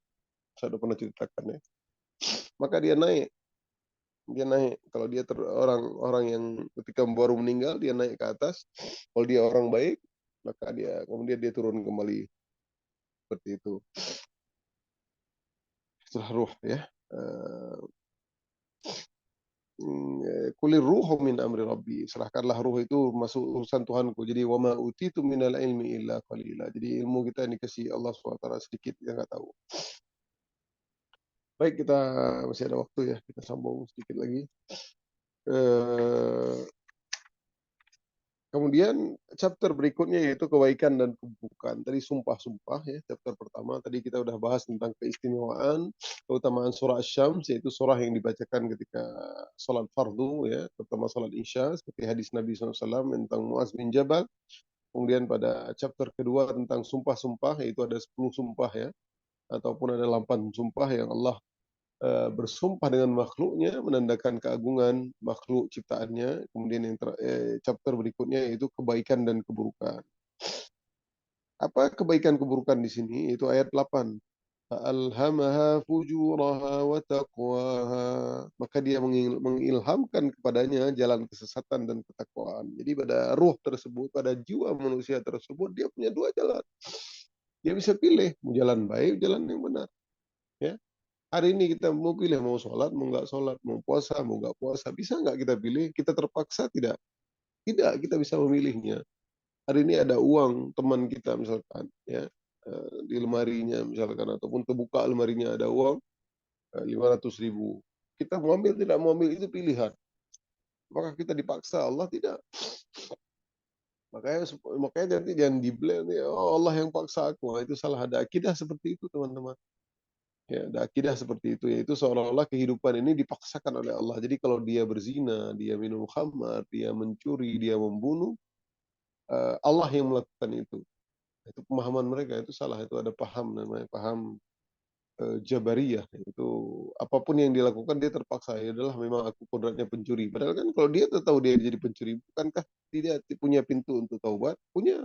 saya sudah pernah ceritakan ya, maka dia naik kalau dia orang yang ketika baru meninggal dia naik ke atas, kalau dia orang baik maka dia kemudian dia turun kembali seperti itu. Setelah ruh ya. Kulir ruhu min amri rabbi. Serahkanlah ruh itu masuk urusan Tuhanku. Jadi wa ma utitu minal ilmi illa qalila. Jadi ilmu kita ini kasih Allah SWT sedikit, kita nggak tahu. Baik, kita masih ada waktu ya. Kita sambung sedikit lagi. Eh, Kemudian chapter berikutnya yaitu kebaikan dan keburukan. Tadi sumpah-sumpah ya, chapter pertama. Tadi kita udah bahas tentang keistimewaan, keutamaan surah Asy-Syams, yaitu surah yang dibacakan ketika sholat fardu ya, terutama sholat Isya, seperti hadis Nabi SAW tentang Muaz bin Jabal. Kemudian pada chapter kedua tentang sumpah-sumpah, yaitu ada 10 sumpah ya, ataupun ada 8 sumpah yang Allah bersumpah dengan makhluknya, menandakan keagungan makhluk ciptaannya. Kemudian yang chapter berikutnya yaitu kebaikan dan keburukan. Apa kebaikan keburukan di sini? Itu ayat 8. Alhamaha fujuraha wa taqwaha. Maka dia mengilhamkan kepadanya jalan kesesatan dan ketakwaan. Jadi pada ruh tersebut, pada jiwa manusia tersebut, dia punya dua jalan. Dia bisa pilih mau jalan baik, jalan yang benar. Ya, hari ini kita mau pilih mau sholat, mau nggak sholat, mau puasa, mau nggak puasa. Bisa nggak kita pilih? Kita terpaksa tidak? Tidak, kita bisa memilihnya. Hari ini ada uang teman kita misalkan, ya di lemarinya misalkan, ataupun terbuka lemarinya ada uang 500.000. Kita mau ambil tidak mau ambil itu pilihan. Maka kita dipaksa, Allah tidak. Makanya nanti jangan diblame, oh Allah yang paksa aku. Nah, itu salah, ada akidah seperti itu teman-teman. Ya, ada akidah seperti itu, yaitu seolah-olah kehidupan ini dipaksakan oleh Allah. Jadi kalau dia berzina, dia minum khamar, dia mencuri, dia membunuh, Allah yang melakukan itu. Itu pemahaman mereka, itu salah. Itu ada paham namanya paham Jabariyah, itu apapun yang dilakukan dia terpaksa, ya adalah memang aku kodratnya pencuri. Padahal kan kalau dia tahu dia jadi pencuri, bukankah tidak punya pintu untuk taubat? Punya,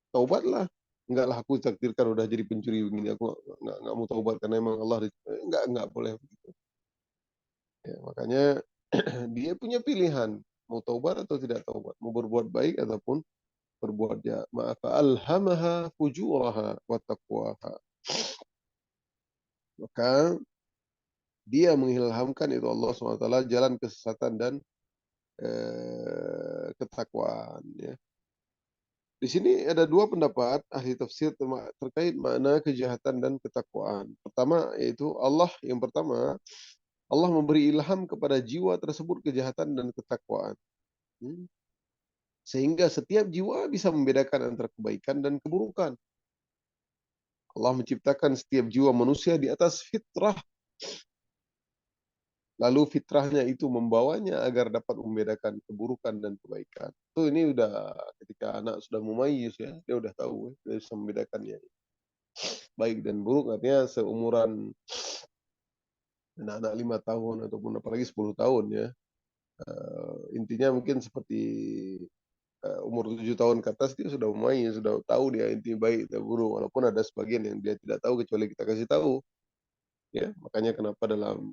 taubatlah. Enggaklah aku takdirkan udah jadi pencuri begini, aku nggak mau taubat karena memang Allah enggak boleh begitu. Ya, makanya dia punya pilihan mau taubat atau tidak taubat, mau berbuat baik ataupun berbuat jahat. Maka alhamaha fujuraha wa taqwaha. Maka dia mengilhamkan itu Allah SWT jalan kesesatan dan ketakwaan. Ya. Di sini ada dua pendapat ahli tafsir terkait makna kejahatan dan ketakwaan. Pertama yaitu yang pertama Allah memberi ilham kepada jiwa tersebut kejahatan dan ketakwaan. Sehingga setiap jiwa bisa membedakan antara kebaikan dan keburukan. Allah menciptakan setiap jiwa manusia di atas fitrah. Lalu fitrahnya itu membawanya agar dapat membedakan keburukan dan kebaikan. Itu ini udah ketika anak sudah mumayyiz ya, dia udah tahu, dia bisa membedakannya. Baik dan buruk artinya seumuran anak-anak 5 tahun ataupun apalagi 10 tahun ya. Intinya mungkin seperti umur 7 tahun ke atas dia sudah mumayyiz, sudah tahu dia inti baik dan buruk. Walaupun ada sebagian yang dia tidak tahu kecuali kita kasih tahu. Ya, makanya kenapa dalam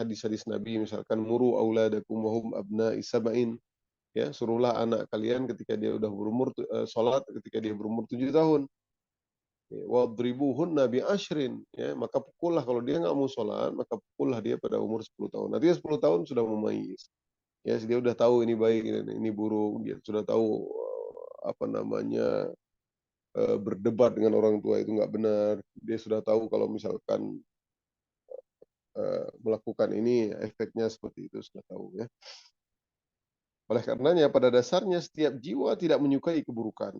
hadis-hadis Nabi misalkan muru auladakum wahum abna'i sab'in, ya suruhlah anak kalian ketika dia udah berumur salat ketika dia berumur 7 tahun. Ya, wadribuhunna bi asyrin, ya maka pukullah kalau dia nggak mau salat maka pukullah dia pada umur 10 tahun. Artinya 10 tahun sudah mumayyiz. Ya dia udah tahu ini baik ini buruk, dia sudah tahu apa namanya berdebat dengan orang tua itu nggak benar. Dia sudah tahu kalau misalkan melakukan ini efeknya seperti itu sudah tahu ya. Oleh karenanya pada dasarnya setiap jiwa tidak menyukai keburukan.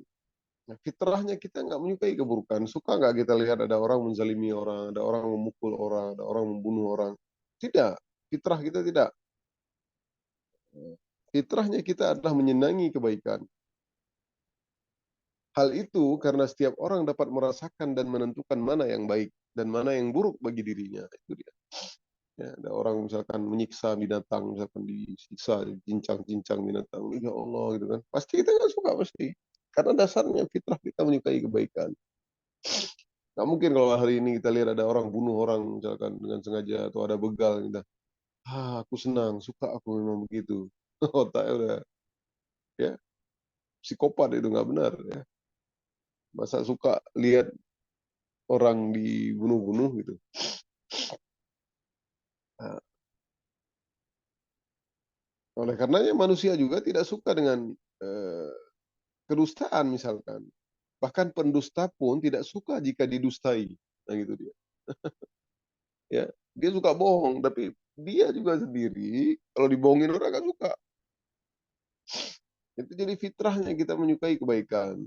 Nah, fitrahnya kita nggak menyukai keburukan. Suka nggak kita lihat ada orang menzalimi orang, ada orang memukul orang, ada orang membunuh orang? Tidak. Fitrah kita tidak. Fitrahnya kita adalah menyenangi kebaikan. Hal itu karena setiap orang dapat merasakan dan menentukan mana yang baik dan mana yang buruk bagi dirinya. Itu dia. Ya, ada orang misalkan menyiksa binatang, misalkan disiksa, cincang-cincang binatang, ya Allah gitu kan. Pasti kita nggak suka pasti. Karena dasarnya fitrah kita menyukai kebaikan. Nggak mungkin kalau hari ini kita lihat ada orang bunuh orang misalkan dengan sengaja atau ada begal kita, aku senang, suka aku memang begitu. Otaknya udah ya psikopat itu nggak benar ya. Masa suka lihat orang dibunuh-bunuh gitu. Nah, oleh karenanya manusia juga tidak suka dengan eh, kedustaan misalkan. Bahkan pendusta pun tidak suka jika didustai. Nah gitu dia. Ya, dia suka bohong, tapi dia juga sendiri kalau dibohongin orang gak suka. Itu jadi fitrahnya kita menyukai kebaikan.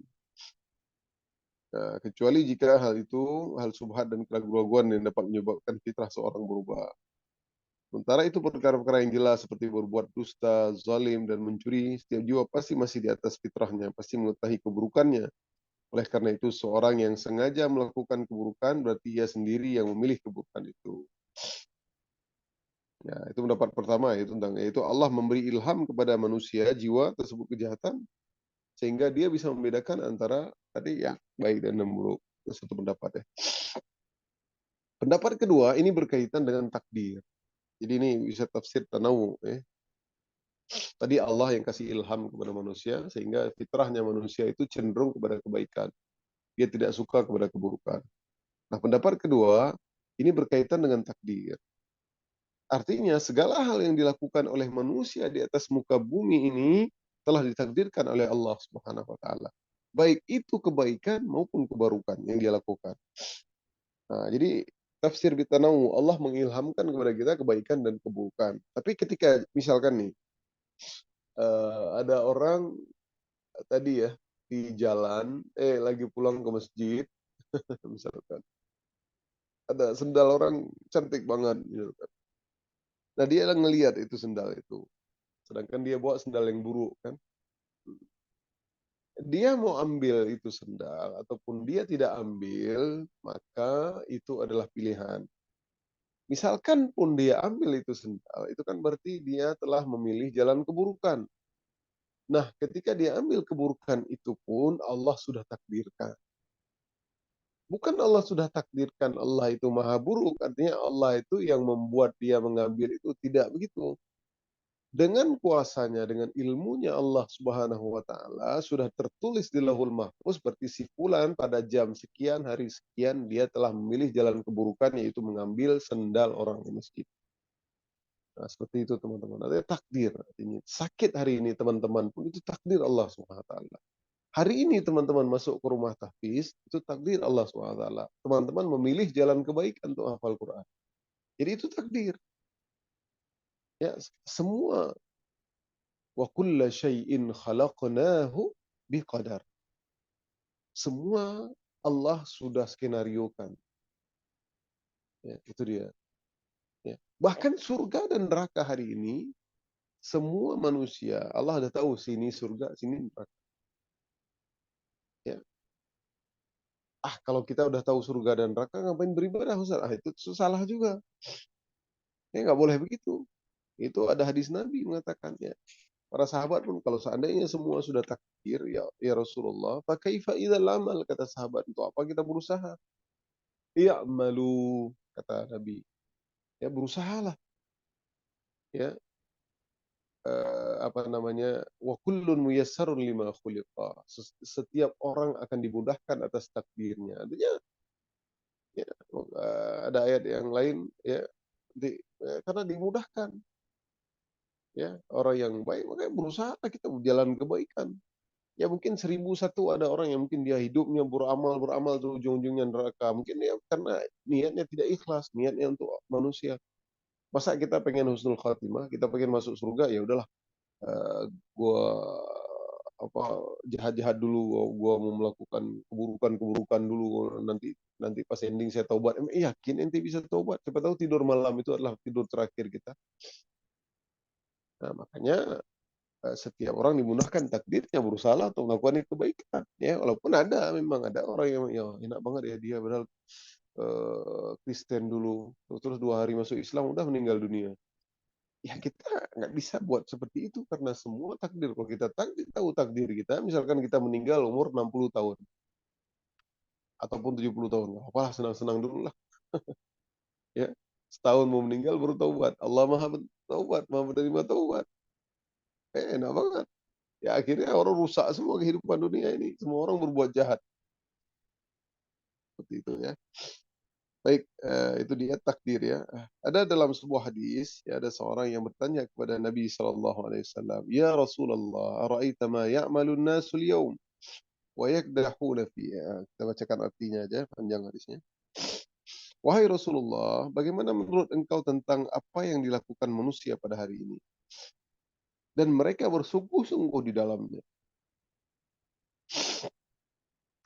Nah, kecuali jika hal subhat dan keraguan-keraguan yang dapat menyebabkan fitrah seorang berubah. Sementara itu perkara-perkara yang jelas seperti berbuat dusta, zalim, dan mencuri, setiap jiwa pasti masih di atas fitrahnya, pasti mengetahui keburukannya. Oleh karena itu, seorang yang sengaja melakukan keburukan berarti ia sendiri yang memilih keburukan itu. Ya, itu pendapat pertama yaitu Allah memberi ilham kepada manusia jiwa tersebut kejahatan sehingga dia bisa membedakan antara tadi ya baik dan yang buruk. Itu satu pendapat ya. Pendapat kedua ini berkaitan dengan takdir. Jadi ini bisa tafsir tanawu ya. Tadi Allah yang kasih ilham kepada manusia sehingga fitrahnya manusia itu cenderung kepada kebaikan. Dia tidak suka kepada keburukan. Nah, pendapat kedua ini berkaitan dengan takdir. Artinya segala hal yang dilakukan oleh manusia di atas muka bumi ini telah ditakdirkan oleh Allah Subhanahu wa taala. Baik itu kebaikan maupun keburukan yang dia lakukan. Nah, jadi tafsir bitanawu Allah mengilhamkan kepada kita kebaikan dan keburukan. Tapi ketika misalkan nih ada orang tadi ya di jalan lagi pulang ke masjid misalkan ada sendal orang cantik banget misalkan. Nah, dia ngelihat itu sendal itu. Sedangkan dia bawa sendal yang buruk kan. dia mau ambil itu sendal ataupun dia tidak ambil, maka itu adalah pilihan. Misalkan pun dia ambil itu sendal, itu kan berarti dia telah memilih jalan keburukan. Nah, ketika dia ambil keburukan itu pun Allah sudah takdirkan. Bukan Allah sudah takdirkan Allah itu maha buruk, artinya Allah itu yang membuat dia mengambil itu, tidak begitu. Dengan kuasanya, dengan ilmunya Allah Subhanahu wa taala sudah tertulis di Lauhul Mahfuz berarti si fulan pada jam sekian hari sekian dia telah memilih jalan keburukan yaitu mengambil sendal orang di masjid. Nah, seperti itu teman-teman. Ada takdir artinya. Sakit hari ini teman-teman pun itu takdir Allah Subhanahu wa taala. Hari ini teman-teman masuk ke rumah tahfiz, itu takdir Allah Subhanahu wa taala. Teman-teman memilih jalan kebaikan untuk hafal Quran. Jadi itu takdir. Ya, semua wa kulla syai'in khalaqnahu biqadar. Semua Allah sudah skenariokan. Ya, itu dia. Ya. Bahkan surga dan neraka hari ini, semua manusia, Allah sudah tahu sini surga, sini neraka. Ya. Kalau kita udah tahu surga dan neraka, ngapain beribadah Ustaz? Itu salah juga. Ya, nggak boleh begitu. Itu ada hadis Nabi mengatakannya. Para sahabat pun kalau seandainya semua sudah takdir, ya Rasulullah, fakaifa idzal amal, kata sahabat, untuk apa kita berusaha? I'malu, kata Nabi. Ya berusahalah. Ya, apa namanya, wa kullun muyassarun lima khuliqa. Setiap orang akan dimudahkan atas takdirnya. Artinya ya, ada ayat yang lain ya, karena dimudahkan ya orang yang baik makanya berusaha kita berjalan kebaikan. Ya mungkin 1001 ada orang yang mungkin dia hidupnya beramal tuh ujung-ujungnya neraka. Mungkin ya karena niatnya tidak ikhlas, niatnya untuk manusia. Masa kita pengen husnul khatimah, kita pengen masuk surga, ya udahlah, gua apa jahat-jahat dulu, gua mau melakukan keburukan-keburukan dulu, nanti nanti pas ending saya taubat. Yakin ente bisa taubat? Siapa tahu tidur malam itu adalah tidur terakhir kita. Nah, makanya setiap orang dimudahkan takdirnya berusaha untuk melakukan kebaikan. Ya, walaupun memang ada orang yang ya enak banget ya dia padahal Kristen dulu, terus 2 hari masuk Islam udah meninggal dunia. Ya kita nggak bisa buat seperti itu karena semua takdir. Kalau kita tahu takdir kita, misalkan kita meninggal umur 60 tahun ataupun 70 tahun, nggak apa-apa, senang-senang dulu lah. Ya, setahun mau meninggal baru taubat. Allah maha taubat, maha menerima taubat. Enak banget. Ya akhirnya orang rusak semua kehidupan dunia ini. Semua orang berbuat jahat. Seperti itu ya. Baik, itu dia takdir ya. Ada dalam sebuah hadis, ya, ada seorang yang bertanya kepada Nabi SAW, Ya Rasulullah, ara'aita ma ya'malun nasul yawm, wa yakdahuna fiha. Kita bacakan artinya aja, panjang hadisnya. Wahai Rasulullah, bagaimana menurut engkau tentang apa yang dilakukan manusia pada hari ini? Dan mereka bersungguh-sungguh di dalamnya.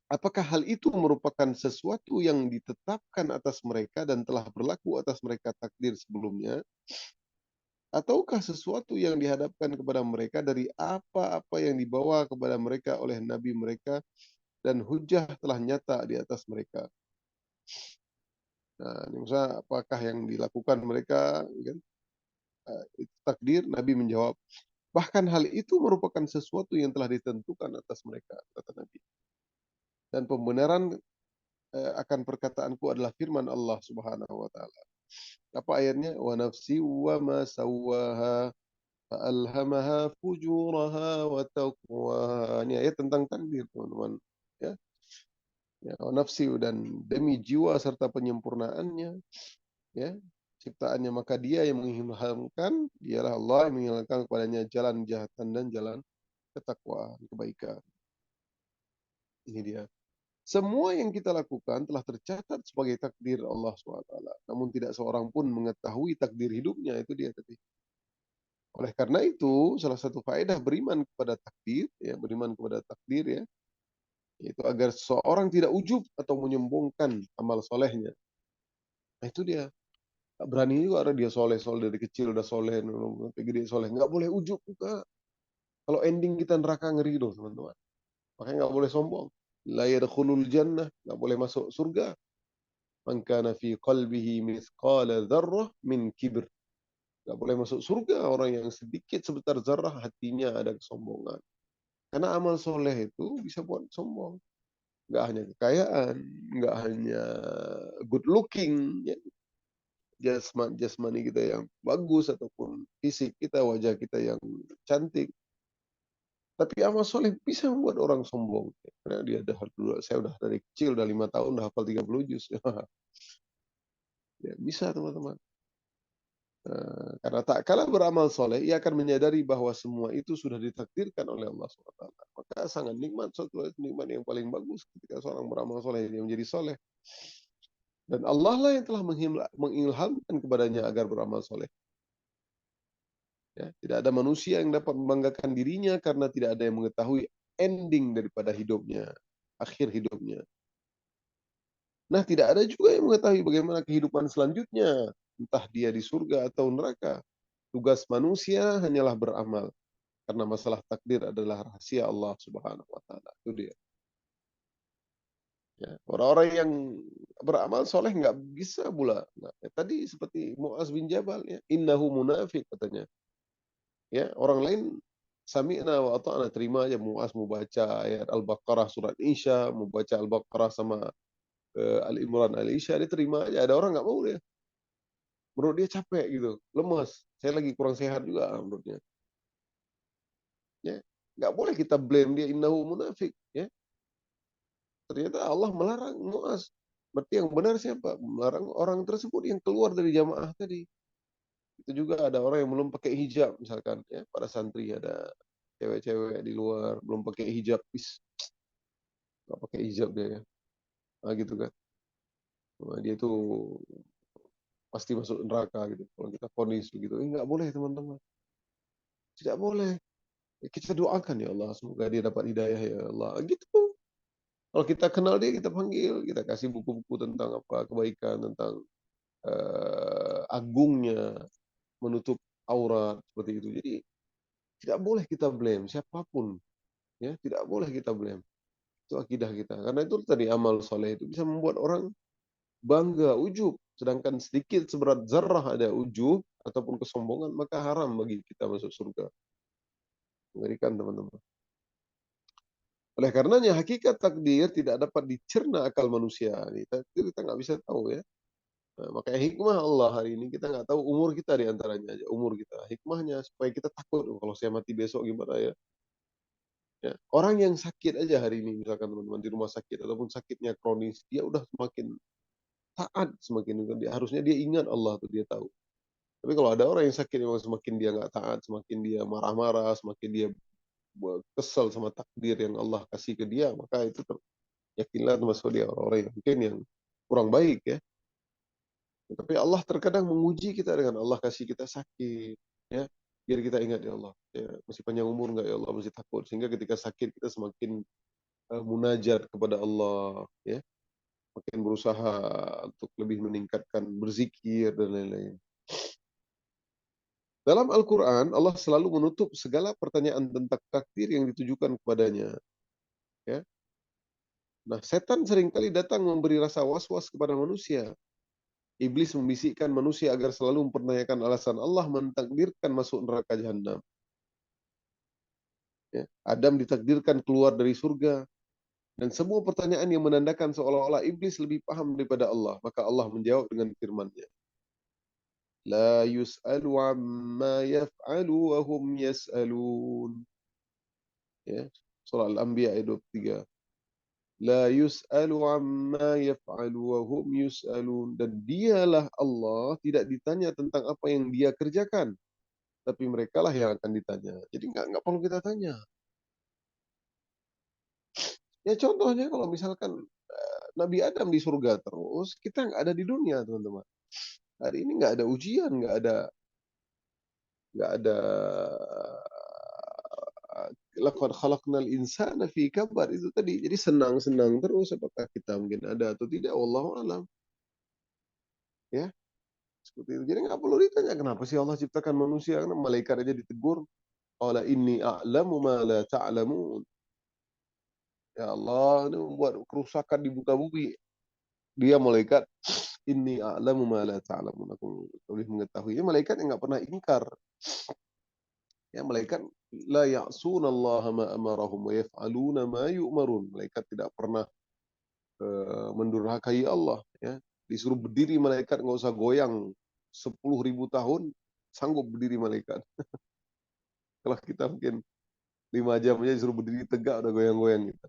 Apakah hal itu merupakan sesuatu yang ditetapkan atas mereka dan telah berlaku atas mereka takdir sebelumnya? Ataukah sesuatu yang dihadapkan kepada mereka dari apa-apa yang dibawa kepada mereka oleh nabi mereka dan hujah telah nyata di atas mereka? Nah, ini misalnya apakah yang dilakukan mereka, kan? Itu takdir. Nabi menjawab, bahkan hal itu merupakan sesuatu yang telah ditentukan atas mereka, kata Nabi. Dan pembenaran akan perkataanku adalah firman Allah Subhanahu wa taala. Apa ayatnya? Wa nafsi wa ma sawwaha fa'alhamaha fujuraha wa taqwaha. Ini ayat tentang takdir, teman-teman. Ya, ya, wa nafsi, dan demi jiwa serta penyempurnaannya, ya, ciptaannya, maka dia yang mengilhamkan, dialah Allah yang mengilhamkan kepadanya jalan kejahatan dan jalan ketakwaan, kebaikan. Ini dia. Semua yang kita lakukan telah tercatat sebagai takdir Allah SWT. Namun tidak seorang pun mengetahui takdir hidupnya. Itu dia tadi. Oleh karena itu, salah satu faedah beriman kepada takdir, ya, beriman kepada takdir, ya, yaitu agar seorang tidak ujub atau menyombongkan amal solehnya. Nah itu dia. Berani juga ada dia soleh dari kecil udah soleh, sampai gede soleh. Nggak boleh ujub juga. Kalau ending kita neraka ngeri dong teman-teman. Makanya nggak boleh sombong. La yadkhulul jannah, nggak boleh masuk surga. Man kana fi qalbihi mithqala dzarrah min kibr. Nggak boleh masuk surga orang yang sedikit sebesar zarah hatinya ada kesombongan. Karena amal soleh itu bisa buat sombong. Nggak hanya kekayaan, nggak hanya good looking, ya, jasmani kita yang bagus ataupun fisik kita, wajah kita yang cantik. Tapi amal soleh bisa membuat orang sombong. Karena dia saya udah dari kecil, udah 5 tahun, udah hafal 30 juz. Ya, bisa teman-teman. Karena tak kalah beramal soleh, ia akan menyadari bahwa semua itu sudah ditakdirkan oleh Allah SWT. Maka sangat nikmat, suatu nikmat yang paling bagus ketika seorang beramal soleh, dia menjadi soleh. Dan Allah lah yang telah mengilhamkan kepadanya agar beramal soleh. Ya, tidak ada manusia yang dapat membanggakan dirinya karena tidak ada yang mengetahui ending daripada hidupnya, akhir hidupnya. Nah, tidak ada juga yang mengetahui bagaimana kehidupan selanjutnya, entah dia di surga atau neraka. Tugas manusia hanyalah beramal, karena masalah takdir adalah rahasia Allah Subhanahu wa taala. Itu dia. Ya, orang-orang yang beramal soleh nggak bisa pula. Nah, tadi seperti Muaz bin Jabal, ya, innahu munafik katanya. Ya, orang lain sami'na wa ata'na, terima aja. Muaz mau baca ayat Al-Baqarah surat Isya, mau baca Al-Baqarah sama Al-Imran Al-Isya, dia terima aja. Ada orang nggak mau dia. Menurut dia capek gitu, lemes. Saya lagi kurang sehat juga menurutnya. Ya, nggak boleh kita blame dia innahu munafik. Ya, ternyata Allah melarang Muaz. Berarti yang benar siapa? Melarang orang tersebut yang keluar dari jamaah tadi. Itu juga ada orang yang belum pakai hijab misalkan, ya, pada santri ada cewek-cewek di luar belum pakai hijab, nggak pakai hijab dia, ya. Nah, gitu kan. Nah, dia itu pasti masuk neraka gitu. Kalau kita vonis begitu, nggak boleh teman-teman. Tidak boleh. Ya, kita doakan ya Allah, semoga dia dapat hidayah ya Allah. Gitu. Kalau kita kenal dia, kita panggil, kita kasih buku-buku tentang apa kebaikan, tentang agungnya menutup aurat seperti itu. Jadi tidak boleh kita blame siapapun, ya, tidak boleh kita blame. Itu akidah kita. Karena itu tadi amal soleh itu bisa membuat orang bangga, ujub. Sedangkan sedikit seberat zarrah ada ujub ataupun kesombongan, maka haram bagi kita masuk surga. Mengerikan teman-teman. Oleh karenanya hakikat takdir tidak dapat dicerna akal manusia. Takdir kita nggak bisa tahu, ya. Nah, makanya hikmah Allah hari ini kita nggak tahu umur kita di antaranya aja, umur kita. Hikmahnya supaya kita takut, "Oh, kalau saya mati besok gimana ya?" Ya. Orang yang sakit aja hari ini, misalkan teman-teman di rumah sakit ataupun sakitnya kronis, dia udah semakin taat, semakin dia harusnya dia ingat Allah tuh, dia tahu. Tapi kalau ada orang yang sakit memang semakin dia nggak taat, semakin dia marah-marah, semakin dia kesel sama takdir yang Allah kasih ke dia, maka itu yakinlah termasuk dia orang-orang yang mungkin yang kurang baik, ya. Tapi Allah terkadang menguji kita dengan Allah kasih kita sakit, ya, biar kita ingat ya Allah, ya, masih panjang umur nggak ya Allah, masih takut, sehingga ketika sakit kita semakin munajat kepada Allah, ya, makin berusaha untuk lebih meningkatkan berzikir dan lain-lain. Dalam Al-Quran, Allah selalu menutup segala pertanyaan tentang takdir yang ditujukan kepadanya. Ya. Nah, setan seringkali datang memberi rasa was-was kepada manusia. Iblis membisikkan manusia agar selalu mempertanyakan alasan Allah mentakdirkan masuk neraka jahanam. Ya. Adam ditakdirkan keluar dari surga. Dan semua pertanyaan yang menandakan seolah-olah iblis lebih paham daripada Allah. Maka Allah menjawab dengan firman-Nya. La yus'alu amma yaf'alu wa hum yas'alun. Ya. Surah Al-Anbiya ayat 23. La yus'alu amma yaf'alu wa hum yus'alun. Dan dialah Allah tidak ditanya tentang apa yang dia kerjakan. Tapi merekalah yang akan ditanya. Jadi nggak perlu kita tanya. Ya contohnya kalau misalkan Nabi Adam di surga terus, kita nggak ada di dunia, teman-teman. Hari ini nggak ada ujian, nggak ada laqad khalaqnal insana fi kabad itu tadi. Jadi senang-senang terus, apakah kita mungkin ada atau tidak, wallahu alam. Ya, seperti itu. Jadi nggak perlu ditanya kenapa sih Allah ciptakan manusia, karena malaikat aja ditegur, qala inni a'lamu ma la ta'lamun. Ya Allah, ini membuat kerusakan di muka bumi. Dia malaikat, inni a'lamu ma la ta'lamun. Aku lebih mengetahui. Ini malaikat yang nggak pernah ingkar. Ya, malaikat la ya'sunallaha ma amarahum wa yaf'aluna ma yu'marun. Malaikat tidak pernah mendurhakai Allah. Ya. Disuruh berdiri malaikat nggak usah goyang 10.000 tahun, sanggup berdiri malaikat. Kalau kita mungkin 5 jam aja disuruh berdiri tegak udah goyang-goyang gitu.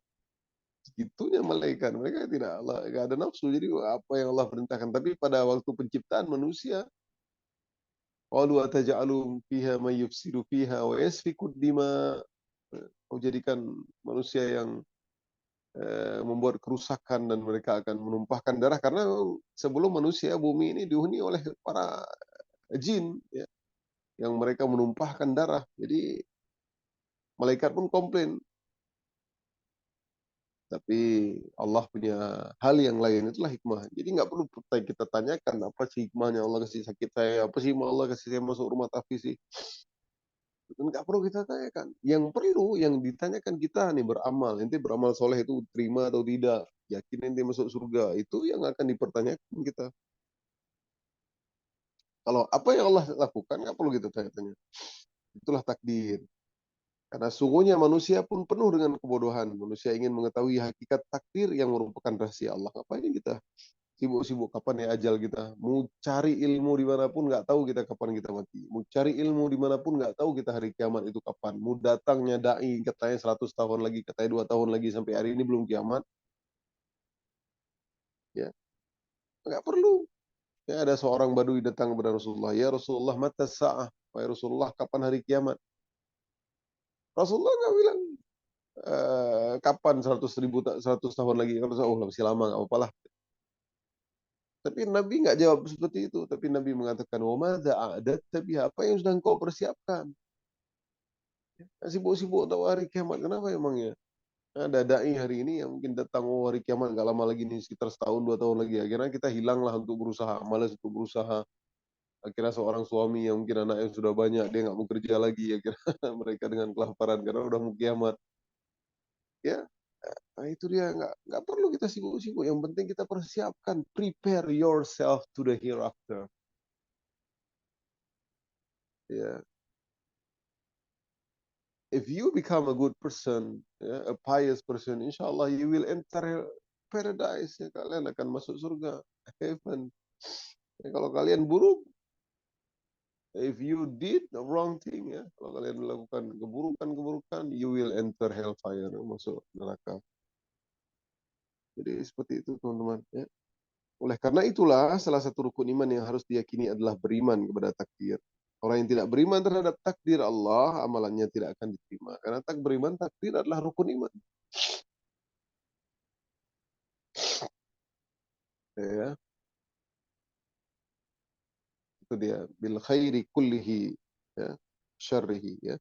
Segitunya malaikat. Mereka tidak Allah, nggak ada nafsu. Jadi apa yang Allah perintahkan. Tapi pada waktu penciptaan manusia, qalu ataj'alu fiha may yufsidu fiha wa yasfiku dima. Kau jadikan manusia yang membuat kerusakan dan mereka akan menumpahkan darah karena sebelum manusia bumi ini dihuni oleh para jin ya, yang mereka menumpahkan darah. Jadi malaikat pun komplain. Tapi Allah punya hal yang lain, itulah hikmah. Jadi nggak perlu kita tanyakan apa sih hikmahnya Allah kasih sakit saya, apa sih hikmah Allah kasih saya masuk rumah tapi sih. Nggak perlu kita tanyakan. Yang perlu, yang ditanyakan kita nih beramal. Ente beramal soleh itu terima atau tidak. Yakin ente masuk surga. Itu yang akan dipertanyakan kita. Kalau apa yang Allah lakukan, nggak perlu kita tanya-tanya. Itulah takdir. Karena sungguhnya manusia pun penuh dengan kebodohan. Manusia ingin mengetahui hakikat takdir yang merupakan rahasia Allah. Ngapain kita sibuk-sibuk kapan ya ajal kita? Mau cari ilmu dimanapun nggak tahu kita kapan kita mati. Mau cari ilmu dimanapun nggak tahu kita hari kiamat itu kapan. Mau datangnya dai katanya 100 tahun lagi, katanya 2 tahun lagi sampai hari ini belum kiamat. Ya nggak perlu. Ya, ada seorang badui datang kepada Rasulullah. Ya Rasulullah mata sa'ah. Wahai Rasulullah kapan hari kiamat? Rasulullah nggak bilang kapan 100 tahun lagi. Kalau oh masih lama nggak apa-apa lah. Tapi Nabi nggak jawab seperti itu. Tapi Nabi mengatakan, wa madza a'dadta biha? Apa yang sudah engkau persiapkan? Sibuk-sibuk tahu hari kiamat. Kenapa emangnya? Ada dai hari ini yang mungkin datang oh hari kiamat nggak lama lagi nih sekitar setahun 2 tahun lagi. Akhirnya kita hilanglah untuk berusaha, malas untuk berusaha. Akhirnya seorang suami yang mungkin anaknya sudah banyak dia nggak mau kerja lagi. Akhirnya mereka dengan kelaparan karena udah mau kiamat. Ya, nah itu dia nggak perlu kita sibuk-sibuk. Yang penting kita persiapkan, prepare yourself to the hereafter. Ya, if you become a good person, a pious person, insya Allah you will enter paradise. Ya, kalian akan masuk surga, heaven. Ya, kalau kalian buruk, if you did the wrong thing, ya, kalau kalian melakukan keburukan-keburukan, you will enter hellfire, masuk neraka. Jadi seperti itu teman-teman. Ya. Oleh karena itulah salah satu rukun iman yang harus diyakini adalah beriman kepada takdir. Orang yang tidak beriman terhadap takdir Allah, amalannya tidak akan diterima. Karena tak beriman takdir adalah rukun iman. Ya, itu dia. Bil khairi kullihi, ya, syarrihi, ya.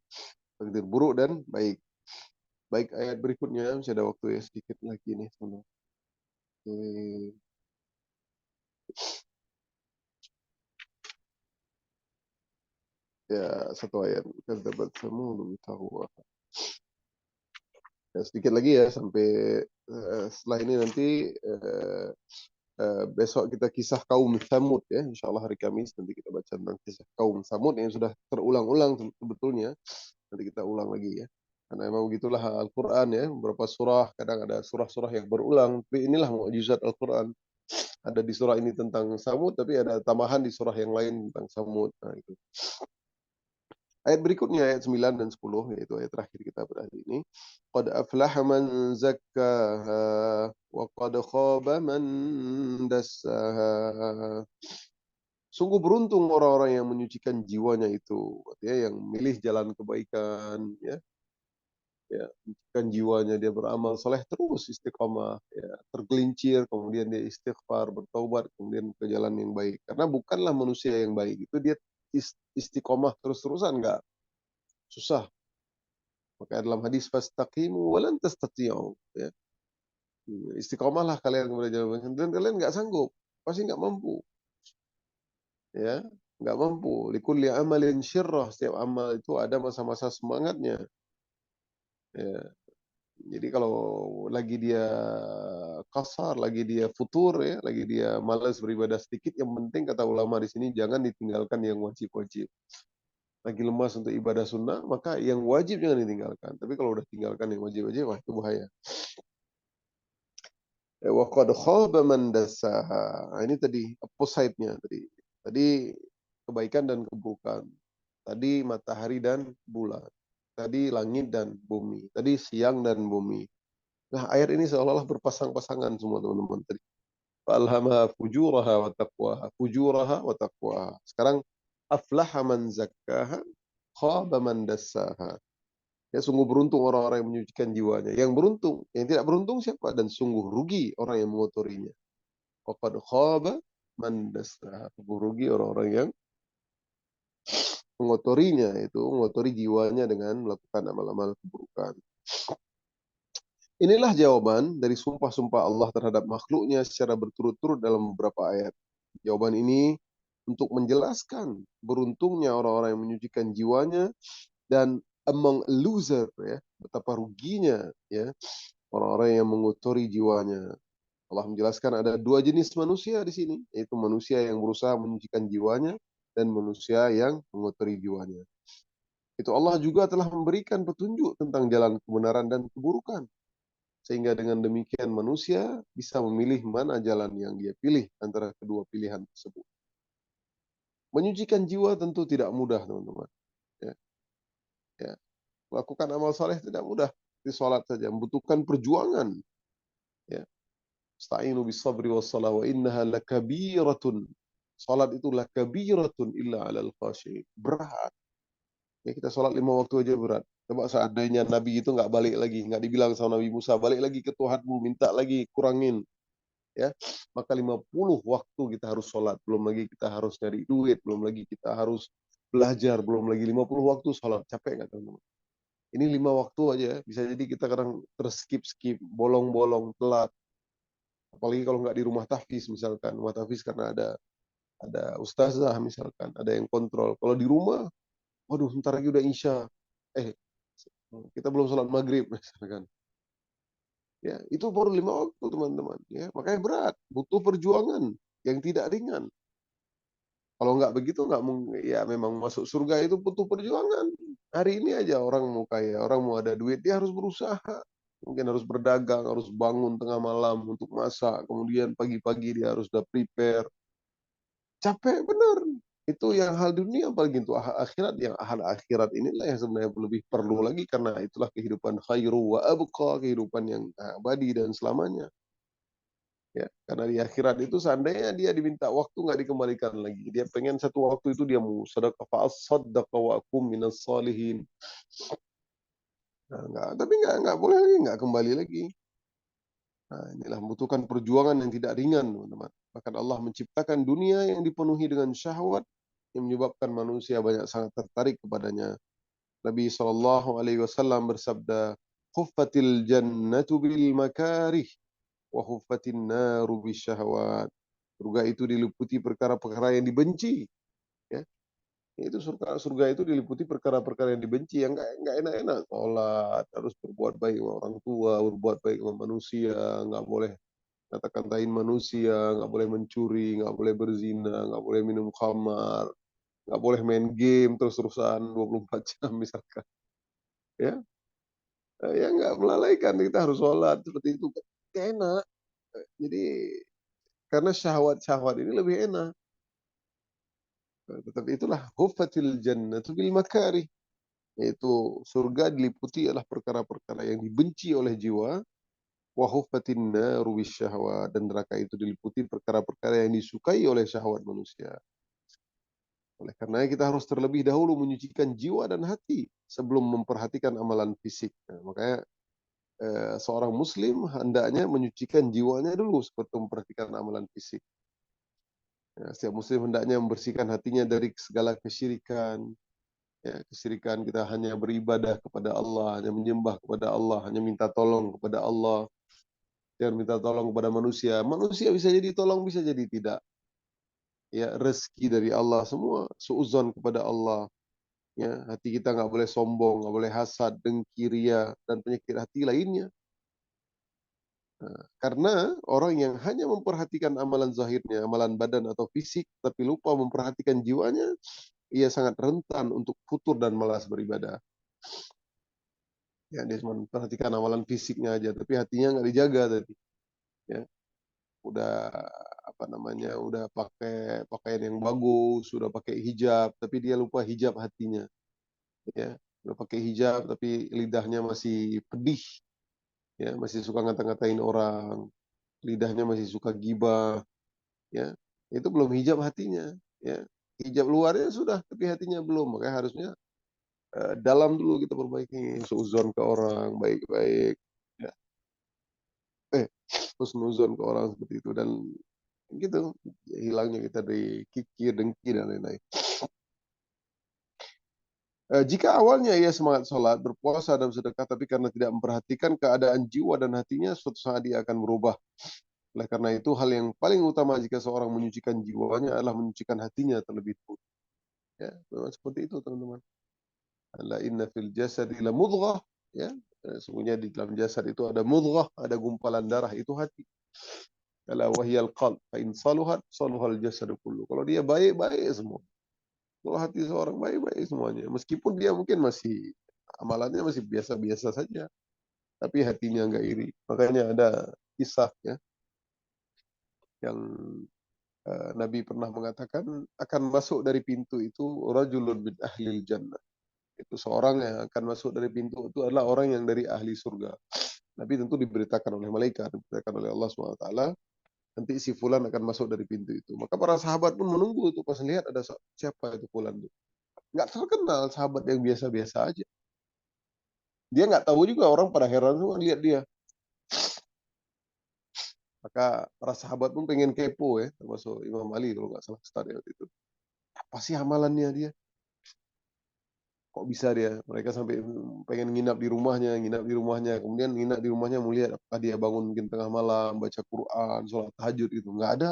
Takdir buruk dan baik. Baik, ayat berikutnya masih ada waktu ya sedikit lagi nih, teman. Ya, satu ayat. Kadzabat Samud tahu. Ya, sedikit lagi ya sampai setelah ini nanti besok kita kisah kaum Samud ya. Insya Allah hari Kamis nanti kita baca tentang kisah kaum Samud yang sudah terulang-ulang sebetulnya. Nanti kita ulang lagi ya. Karena memang begitulah Al-Quran ya. Beberapa surah, kadang ada surah-surah yang berulang. Tapi inilah mukjizat Al-Quran. Ada di surah ini tentang Samud, tapi ada tambahan di surah yang lain tentang Samud. Nah, itu. Ayat berikutnya, ayat 9 dan 10, yaitu ayat terakhir kita pada hari ini. Qad aflaha man zakkaha wa qad khaba man dassaha. Sungguh beruntung orang-orang yang menyucikan jiwanya itu, ya, yang milih jalan kebaikan, ya, menyucikan jiwanya, dia beramal soleh terus istiqomah, ya, tergelincir, kemudian dia istighfar, bertaubat, kemudian ke jalan yang baik. Karena bukanlah manusia yang baik itu dia istiqomah terus-terusan, enggak, susah. Maka dalam hadis fastaqimu walan tastati'u, ya. Istiqomahlah kalian kepada jalan dan kalian nggak sanggup, pasti nggak mampu, ya, nggak mampu. Likulli amalin syirrah, setiap amal itu ada masa-masa semangatnya, ya. Jadi kalau lagi dia kasar, lagi dia futur ya, lagi dia malas beribadah sedikit, yang penting kata ulama di sini jangan ditinggalkan yang wajib-wajib. Lagi lemas untuk ibadah sunnah, maka yang wajib jangan ditinggalkan. Tapi kalau udah tinggalkan yang wajib-wajib, wah itu bahaya. Wa qad khaba man dassaha. Nah, ini tadi opposite-nya tadi. Tadi kebaikan dan keburukan. Tadi matahari dan bulan. Tadi langit dan bumi. Tadi siang dan bumi. Nah, ayat ini seolah-olah berpasang-pasangan semua teman-teman tadi. Falhamaha fujuraha wa taqwaha. Fujuraha wa taqwaha. Sekarang aflaha man zakkaha, khaba man dassaha. Ya, sungguh beruntung orang-orang yang menyucikan jiwanya. Yang beruntung, yang tidak beruntung siapa? Dan sungguh rugi orang yang mengotorinya. Waqad khaba man dassaha. Sungguh rugi orang-orang yang mengotorinya, itu mengotori jiwanya dengan melakukan amal-amal keburukan. Inilah jawaban dari sumpah-sumpah Allah terhadap makhluknya secara berturut-turut dalam beberapa ayat. Jawaban ini untuk menjelaskan beruntungnya orang-orang yang menyucikan jiwanya dan among loser ya, betapa ruginya ya orang-orang yang mengotori jiwanya. Allah menjelaskan ada dua jenis manusia di sini, yaitu manusia yang berusaha menyucikan jiwanya dan manusia yang mengotori jiwanya. Itu Allah juga telah memberikan petunjuk tentang jalan kebenaran dan keburukan. Sehingga dengan demikian manusia bisa memilih mana jalan yang dia pilih antara kedua pilihan tersebut. Menyucikan jiwa tentu tidak mudah, teman-teman. Ya, ya. Melakukan amal saleh tidak mudah. Di salat saja membutuhkan perjuangan. Ya. Sta'inu bis sabri was salah wa innaha lakabiratun. Salat itu lakabiratun illa 'alal khashi'in. Berat. Ya, kita salat 5 waktu aja berat. Coba seandainya Nabi itu nggak balik lagi, nggak dibilang sama Nabi Musa, balik lagi ke Tuhanmu, minta lagi, kurangin. Ya, maka 50 waktu kita harus sholat, belum lagi kita harus nyari duit, belum lagi kita harus belajar, belum lagi 50 waktu sholat. Capek nggak teman-teman? Ini 5 waktu aja, bisa jadi kita kadang terskip-skip, bolong-bolong, telat. Apalagi kalau nggak di rumah tahfiz misalkan, rumah tahfiz karena ada ustazah misalkan, ada yang kontrol. Kalau di rumah, waduh, sebentar lagi udah isya. Eh, kita belum sholat maghrib misalkan. Ya, itu baru 5 waktu teman-teman. Ya, makanya berat, butuh perjuangan yang tidak ringan. Kalau nggak begitu nggak mungkin, ya memang masuk surga itu butuh perjuangan. Hari ini aja orang mau kaya, orang mau ada duit, dia harus berusaha. Mungkin harus berdagang, harus bangun tengah malam untuk masak, kemudian pagi-pagi dia harus udah prepare. Capek bener. Itu yang hal dunia, apalagi itu akhirat. Yang hal akhirat inilah yang sebenarnya lebih perlu lagi, karena itulah kehidupan khairu wa abqa, kehidupan yang abadi dan selamanya. Ya, karena di akhirat itu seandainya dia diminta waktu nggak dikembalikan lagi. Dia pengen satu waktu itu dia mau sedekah, fa'asaddaqa wa akum minas salihin. Nah, tapi nggak boleh lagi, nggak kembali lagi. Nah, inilah membutuhkan perjuangan yang tidak ringan, teman-teman. Bahkan Allah menciptakan dunia yang dipenuhi dengan syahwat yang menyebabkan manusia banyak sangat tertarik kepadanya. Nabi SAW bersabda, "Khuffatil jannatu bil makarih wa khuffatin naru bisyahawat." Surga itu diliputi perkara-perkara yang dibenci, ya. Itu surga itu diliputi perkara-perkara yang dibenci, yang nggak enak-enak. Sholat, harus berbuat baik sama orang tua, berbuat baik sama manusia, nggak boleh kata-katain manusia, nggak boleh mencuri, nggak boleh berzina, nggak boleh minum khamar, nggak boleh main game terus-terusan 24 jam misalkan. Ya, ya nggak melalaikan, kita harus sholat seperti itu. Nggak enak. Jadi karena syahwat-syahwat ini lebih enak. Tetapi itulah huffatil jannatu bil makarih. Yaitu surga diliputi adalah perkara-perkara yang dibenci oleh jiwa. Wa huffatin naru bisyahwat. Dan neraka itu diliputi perkara-perkara yang disukai oleh syahwat manusia. Oleh karena kita harus terlebih dahulu menyucikan jiwa dan hati sebelum memperhatikan amalan fisik. Nah, makanya seorang muslim hendaknya menyucikan jiwanya dulu sebelum memperhatikan amalan fisik. Ya, setiap muslim hendaknya membersihkan hatinya dari segala kesyirikan. Ya, kesyirikan kita hanya beribadah kepada Allah, hanya menyembah kepada Allah, hanya minta tolong kepada Allah. Jangan minta tolong kepada manusia. Manusia bisa jadi tolong, bisa jadi tidak. Ya, rezeki dari Allah semua, suudzon kepada Allah. Ya, hati kita nggak boleh sombong, nggak boleh hasad, dengki, ria, dan penyakit hati lainnya. Karena orang yang hanya memperhatikan amalan zahirnya, amalan badan atau fisik, tapi lupa memperhatikan jiwanya, ia sangat rentan untuk futur dan malas beribadah. Ya, dia cuma memperhatikan amalan fisiknya aja, tapi hatinya nggak dijaga tadi. Ya, udah apa namanya, udah pakai pakaian yang bagus, sudah pakai hijab, tapi dia lupa hijab hatinya. Ya, udah pakai hijab, tapi lidahnya masih pedih, ya, masih suka ngata-ngatain orang, lidahnya masih suka gibah, ya, itu belum hijab hatinya, ya. Hijab luarnya sudah, tapi hatinya belum. Makanya harusnya dalam dulu kita perbaiki, suudzon ke orang baik-baik, ya. Husnuzon ke orang seperti itu, dan gitu hilangnya kita dari kikir, dengki dan lain-lain. Jika awalnya ia semangat sholat, berpuasa dan sedekah, tapi karena tidak memperhatikan keadaan jiwa dan hatinya, suatu saat dia akan berubah. Oleh karena itu, hal yang paling utama jika seorang menyucikan jiwanya adalah menyucikan hatinya terlebih dahulu. Ya, memang seperti itu, teman-teman. Ala inna fil jasadi la mudghah, ya. Sungguhnya di dalam jasad itu ada mudghah, ada gumpalan darah, itu hati. Ala wahyal qalb, fa in saluhat saluhal jasadu kullu. Kalau dia baik, baik semua. Kalau hati seorang baik, baik semuanya. Meskipun dia mungkin masih amalannya masih biasa-biasa saja, tapi hatinya enggak iri. Makanya ada kisah, ya, yang Nabi pernah mengatakan akan masuk dari pintu itu rajulun min ahlil jannah. Itu seorang yang akan masuk dari pintu itu adalah orang yang dari ahli surga. Nabi tentu diberitakan oleh malaikat, diberitakan oleh Allah SWT, nanti si fulan akan masuk dari pintu itu. Maka para sahabat pun menunggu untuk pas lihat ada siapa itu fulan itu. Nggak terkenal, sahabat yang biasa-biasa aja. Dia nggak tahu juga, orang pada heran semua lihat dia. Maka para sahabat pun pengen kepo, ya, termasuk Imam Ali kalau nggak salah start waktu itu. Apa sih amalannya dia? Kok bisa dia? Mereka sampai pengen nginap di rumahnya, kemudian nginap di rumahnya mau lihat apakah dia bangun mungkin tengah malam, baca Quran, sholat tahajud gitu. Nggak ada,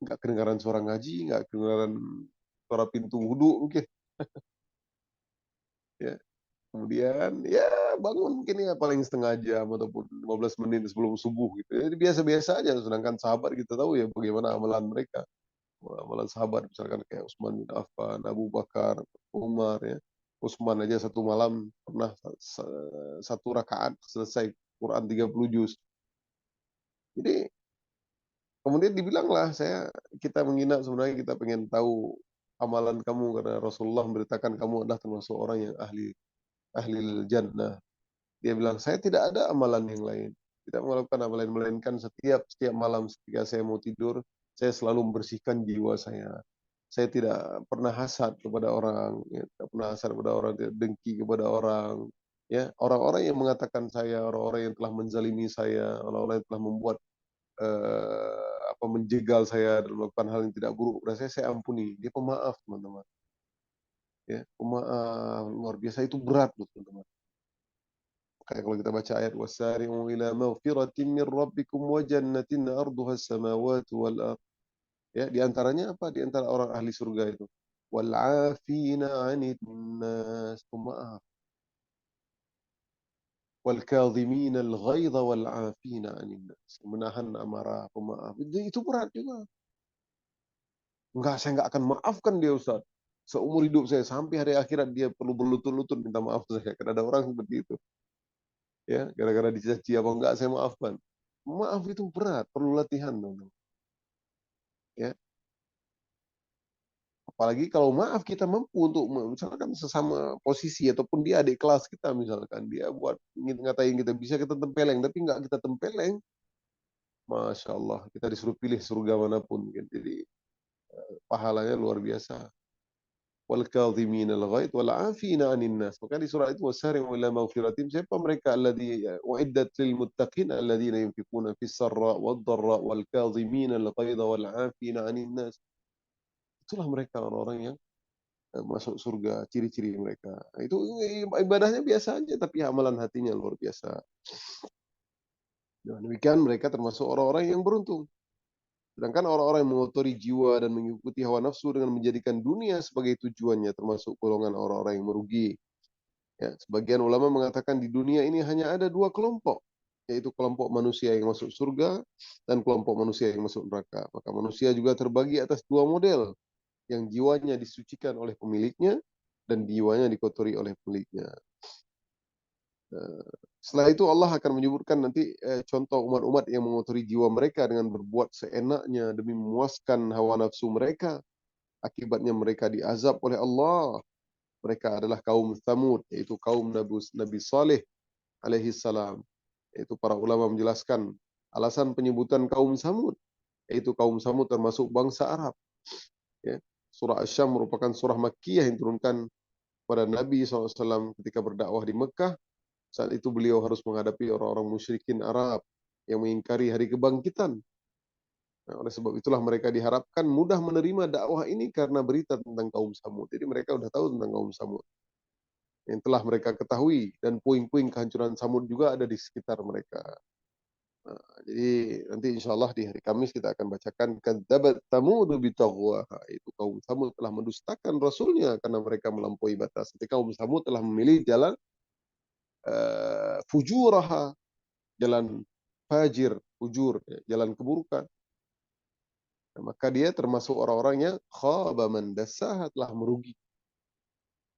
nggak kedengaran suara ngaji, nggak kedengaran suara pintu wudhu mungkin. Ya. Kemudian ya bangun mungkin ya paling setengah jam ataupun 15 menit sebelum subuh gitu. Jadi biasa-biasa aja. Sedangkan sahabat kita tahu ya bagaimana amalan mereka. Amalan sahabat misalkan kayak Utsman bin Affan, Abu Bakar, Umar, ya. Utsman aja satu malam pernah satu rakaat selesai Quran 30 juz. Jadi kemudian dibilanglah kita menginap sebenarnya kita pengen tahu amalan kamu karena Rasulullah memberitakan kamu adalah termasuk orang yang ahli jannah. Dia bilang, saya tidak ada amalan yang lain. Tidak melakukan amalan, melainkan setiap malam ketika saya mau tidur, saya selalu membersihkan jiwa saya. Saya tidak pernah hasad kepada orang, ya, tidak pernah hasad kepada orang, tidak dengki kepada orang. Ya, orang-orang yang mengatakan saya, orang-orang yang telah menzalimi saya, orang-orang yang telah membuat menjegal saya dan melakukan hal yang tidak buruk kepada saya ampuni. Dia pemaaf, teman-teman. Ya, pemaaf luar biasa, itu berat loh, teman-teman. Kayak kalau kita baca ayat wasari'u ila maghfiratin min rabbikum wa jannatin arduha as-samawati wal ard. Ya, di antaranya apa? Di antara orang ahli surga itu wal 'afina 'anil nas, pemaaf. Wal kadhimina al ghaidha wal 'afina 'anil nas. Menahan amarah, pemaaf. Itu berat juga. Enggak, saya enggak akan maafkan dia, Ustaz. Seumur hidup saya sampai hari akhirat dia perlu berlutut-lutut minta maaf saya. Karena ada orang seperti itu. Ya, gara-gara dicaci apa enggak saya maafkan. Maaf itu berat, perlu latihan, teman-teman. Ya, apalagi kalau maaf kita mampu untuk misalkan sesama posisi ataupun dia adik kelas kita misalkan dia buat ngatain kita bisa kita tempeleng tapi nggak kita tempeleng, masya Allah kita disuruh pilih surga manapun gitu. Jadi pahalanya luar biasa. Wal kadhimin al ghaid wal afina 'anil nas. Maka di surah itu wasari'u ila maghfiratin, siapa mereka alladzi uiddat lil muttaqin alladzina yunfiquna fis sarra wad dharra wal kadhimin al ghaidha wal afina 'anil nas. Itulah mereka orang-orang yang masuk surga, ciri-ciri mereka. Itu ibadahnya biasa aja, tapi amalan hatinya luar biasa. Dengan demikian mereka termasuk orang-orang yang beruntung. Sedangkan orang-orang yang mengotori jiwa dan mengikuti hawa nafsu dengan menjadikan dunia sebagai tujuannya, termasuk golongan orang-orang yang merugi. Ya, sebagian ulama mengatakan di dunia ini hanya ada dua kelompok. yaitu kelompok manusia yang masuk surga dan kelompok manusia yang masuk neraka. Maka manusia juga terbagi atas dua model, yang jiwanya disucikan oleh pemiliknya dan jiwanya dikotori oleh pemiliknya. Setelah itu Allah akan menyebutkan nanti contoh umat-umat yang mengotori jiwa mereka dengan berbuat seenaknya demi memuaskan hawa nafsu mereka. Akibatnya mereka diazab oleh Allah. Mereka adalah kaum Tsamud, yaitu kaum Nabi Saleh alaihi salam. Yaitu para ulama menjelaskan alasan penyebutan kaum Tsamud, yaitu kaum Tsamud termasuk bangsa Arab. Ya. Surah Asy-Syam merupakan surah Makkiyah yang diturunkan pada Nabi SAW ketika berdakwah di Mekah. Saat itu beliau harus menghadapi orang-orang musyrikin Arab yang mengingkari hari kebangkitan. Nah, oleh sebab itulah mereka diharapkan mudah menerima dakwah ini karena berita tentang kaum Samud. Jadi mereka sudah tahu tentang kaum Samud yang telah mereka ketahui, dan puing-puing kehancuran Samud juga ada di sekitar mereka. Nah, jadi nanti insya Allah di hari Kamis kita akan bacakan kadzabat Tsamud bitaghwaha, itu kaum Samud telah mendustakan rasulnya karena mereka melampaui batas. Ketika kaum Samud telah memilih jalan fujuraha, jalan fajir, fujur, jalan keburukan. Nah, maka dia termasuk orang-orang yang khaba man dassaha, telah merugi.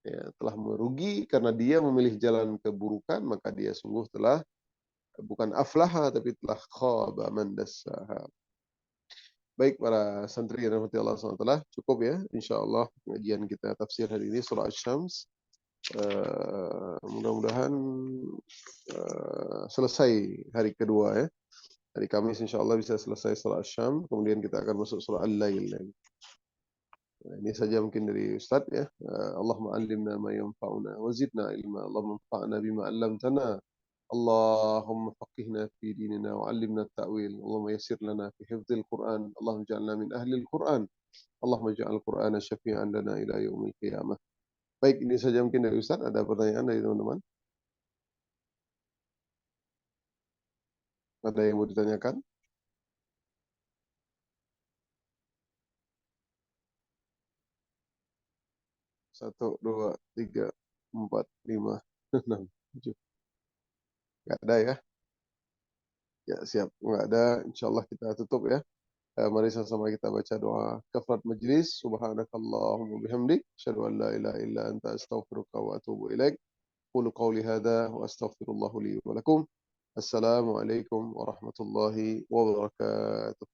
Ya, telah merugi karena dia memilih jalan keburukan, maka dia sungguh telah bukan aflaha tapi telah khaba man dassaha. Baik para santri yang dirahmati Allah SWT, cukup ya insyaallah pengajian kita tafsir hari ini surah Asy-Syams. Mudah-mudahan selesai hari kedua ya. Hari Kamis insyaallah bisa selesai surah Asy-Syams, kemudian kita akan masuk surah Al-Lail. Nah, ini saja mungkin dari Ustaz ya. Allahumma allimna ma yanfa'una wa zidna ilma. Allahumma anfa'na bima 'allamtana. Allahumma faqihna fi dinina wa 'allimna at-ta'wil. Allahumma yassir lana fi hifdzil Qur'an. Allahumma ij'alna min ahli al-Qur'an. Allahumma ij'al Qur'ana syafi'an lana ila yaumil qiyamah. Baik, ini saja mungkin dari Ustaz. Ada pertanyaan dari teman-teman? Ada yang mau ditanyakan? 1, 2, 3, 4, 5, 6, 7. Nggak ada ya? Ya, siap. Nggak ada. Insyaallah kita tutup ya. Mari sama-sama kita baca doa kafarat majlis. Subhanakallahumma bihamdik, asyhadu an la ilaha illa anta astaghfiruka wa atubu ilaik. Qulu qawli hadza wa astaghfirullah li wa lakum. Assalamualaikum warahmatullahi wabarakatuh.